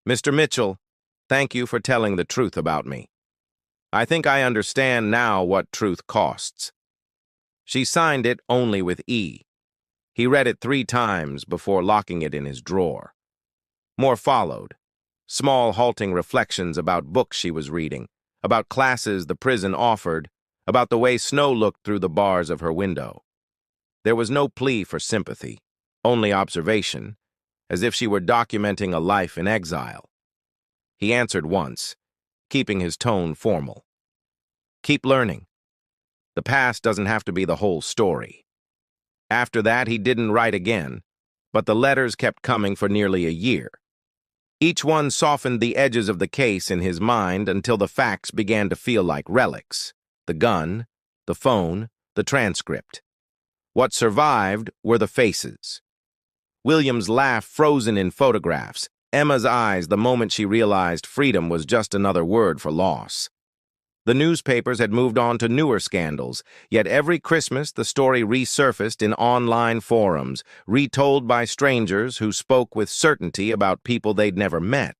"Mr. Mitchell, thank you for telling the truth about me. I think I understand now what truth costs." She signed it only with E. He read it 3 times before locking it in his drawer. More followed. Small, halting reflections about books she was reading, about classes the prison offered, about the way snow looked through the bars of her window. There was no plea for sympathy, only observation, as if she were documenting a life in exile. He answered once, keeping his tone formal. "Keep learning. The past doesn't have to be the whole story." After that, he didn't write again, but the letters kept coming for nearly a year. Each one softened the edges of the case in his mind until the facts began to feel like relics. The gun, the phone, the transcript. What survived were the faces. William's laugh frozen in photographs, Emma's eyes the moment she realized freedom was just another word for loss. The newspapers had moved on to newer scandals, yet every Christmas the story resurfaced in online forums, retold by strangers who spoke with certainty about people they'd never met.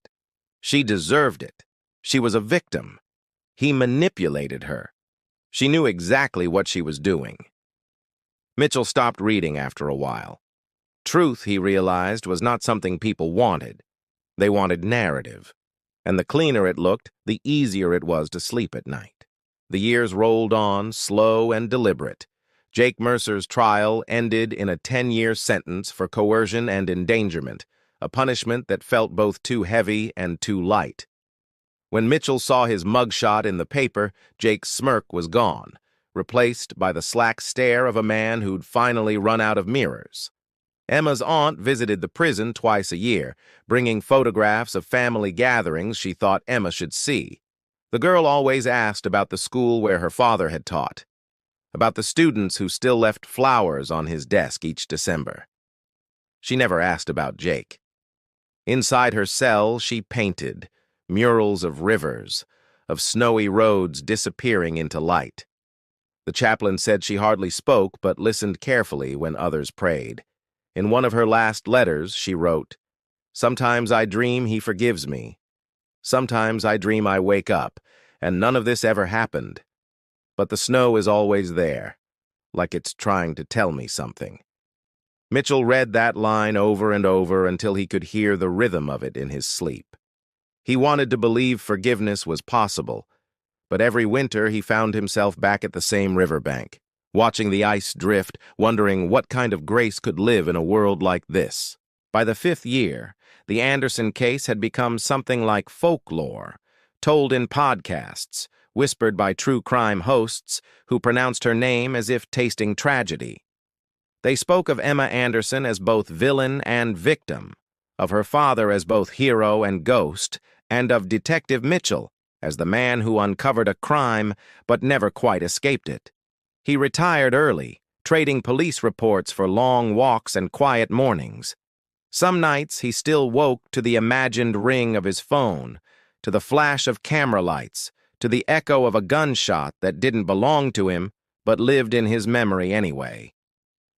She deserved it. She was a victim. He manipulated her. She knew exactly what she was doing. Mitchell stopped reading after a while. Truth, he realized, was not something people wanted. They wanted narrative. And the cleaner it looked, the easier it was to sleep at night. The years rolled on, slow and deliberate. Jake Mercer's trial ended in a 10-year sentence for coercion and endangerment, a punishment that felt both too heavy and too light. When Mitchell saw his mugshot in the paper, Jake's smirk was gone, replaced by the slack stare of a man who'd finally run out of mirrors. Emma's aunt visited the prison twice a year, bringing photographs of family gatherings she thought Emma should see. The girl always asked about the school where her father had taught, about the students who still left flowers on his desk each December. She never asked about Jake. Inside her cell, she painted murals of rivers, of snowy roads disappearing into light. The chaplain said she hardly spoke but listened carefully when others prayed. In one of her last letters, she wrote, "Sometimes I dream he forgives me. Sometimes I dream I wake up, and none of this ever happened. But the snow is always there, like it's trying to tell me something." Mitchell read that line over and over until he could hear the rhythm of it in his sleep. He wanted to believe forgiveness was possible, but every winter he found himself back at the same riverbank, watching the ice drift, wondering what kind of grace could live in a world like this. By the 5th year, the Anderson case had become something like folklore, told in podcasts, whispered by true crime hosts who pronounced her name as if tasting tragedy. They spoke of Emma Anderson as both villain and victim, of her father as both hero and ghost, and of Detective Mitchell as the man who uncovered a crime but never quite escaped it. He retired early, trading police reports for long walks and quiet mornings. Some nights he still woke to the imagined ring of his phone, to the flash of camera lights, to the echo of a gunshot that didn't belong to him but lived in his memory anyway.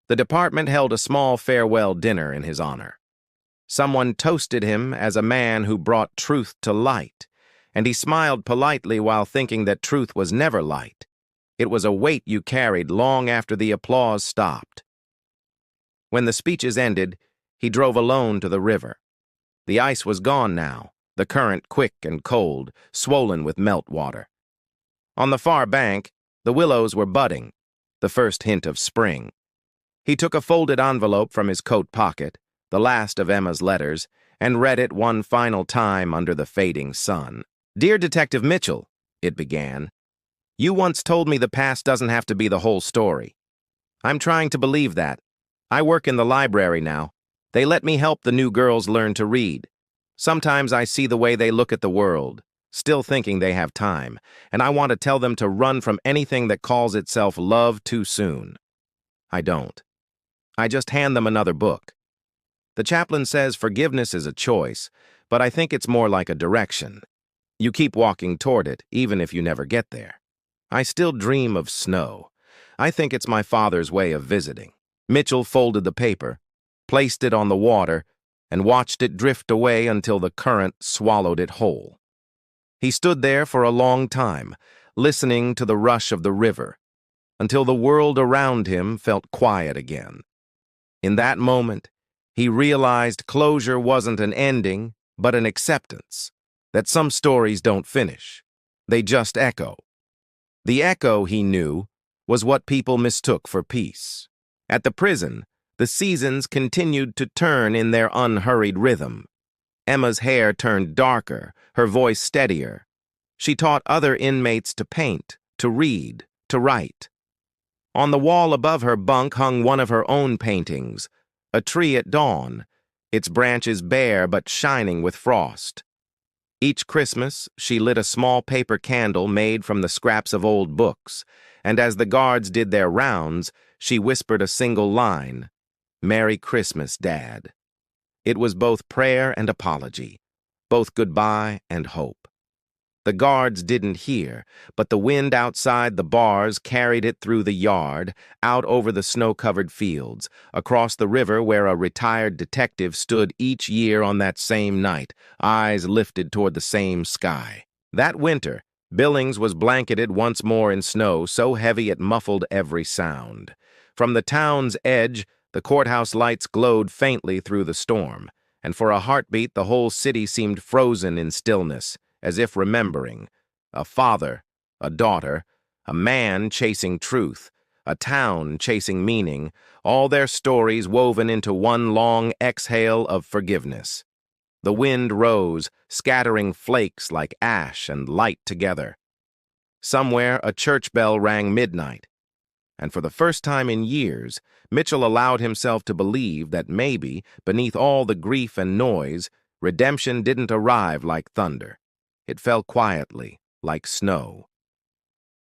The department held a small farewell dinner in his honor. Someone toasted him as a man who brought truth to light, and he smiled politely while thinking that truth was never light. It was a weight you carried long after the applause stopped. When the speeches ended, he drove alone to the river. The ice was gone now, the current quick and cold, swollen with meltwater. On the far bank, the willows were budding, the first hint of spring. He took a folded envelope from his coat pocket, the last of Emma's letters, and read it one final time under the fading sun. "Dear Detective Mitchell," it began, "you once told me the past doesn't have to be the whole story. I'm trying to believe that. I work in the library now. They let me help the new girls learn to read. Sometimes I see the way they look at the world, still thinking they have time, and I want to tell them to run from anything that calls itself love too soon. I don't. I just hand them another book. The chaplain says forgiveness is a choice, but I think it's more like a direction. You keep walking toward it, even if you never get there. I still dream of snow. I think it's my father's way of visiting." Mitchell folded the paper, placed it on the water, and watched it drift away until the current swallowed it whole. He stood there for a long time, listening to the rush of the river, until the world around him felt quiet again. In that moment, he realized closure wasn't an ending, but an acceptance, that some stories don't finish. They just echo. The echo, he knew, was what people mistook for peace. At the prison, the seasons continued to turn in their unhurried rhythm. Emma's hair turned darker, her voice steadier. She taught other inmates to paint, to read, to write. On the wall above her bunk hung one of her own paintings, a tree at dawn, its branches bare but shining with frost. Each Christmas, she lit a small paper candle made from the scraps of old books, and as the guards did their rounds, she whispered a single line, "Merry Christmas, Dad." It was both prayer and apology, both goodbye and hope. The guards didn't hear, but the wind outside the bars carried it through the yard, out over the snow-covered fields, across the river where a retired detective stood each year on that same night, eyes lifted toward the same sky. That winter, Billings was blanketed once more in snow so heavy it muffled every sound. From the town's edge, the courthouse lights glowed faintly through the storm, and for a heartbeat the whole city seemed frozen in stillness, as if remembering. A father, a daughter, a man chasing truth, a town chasing meaning, all their stories woven into one long exhale of forgiveness. The wind rose, scattering flakes like ash and light together. Somewhere a church bell rang midnight, and for the first time in years, Mitchell allowed himself to believe that maybe, beneath all the grief and noise, redemption didn't arrive like thunder. It fell quietly, like snow.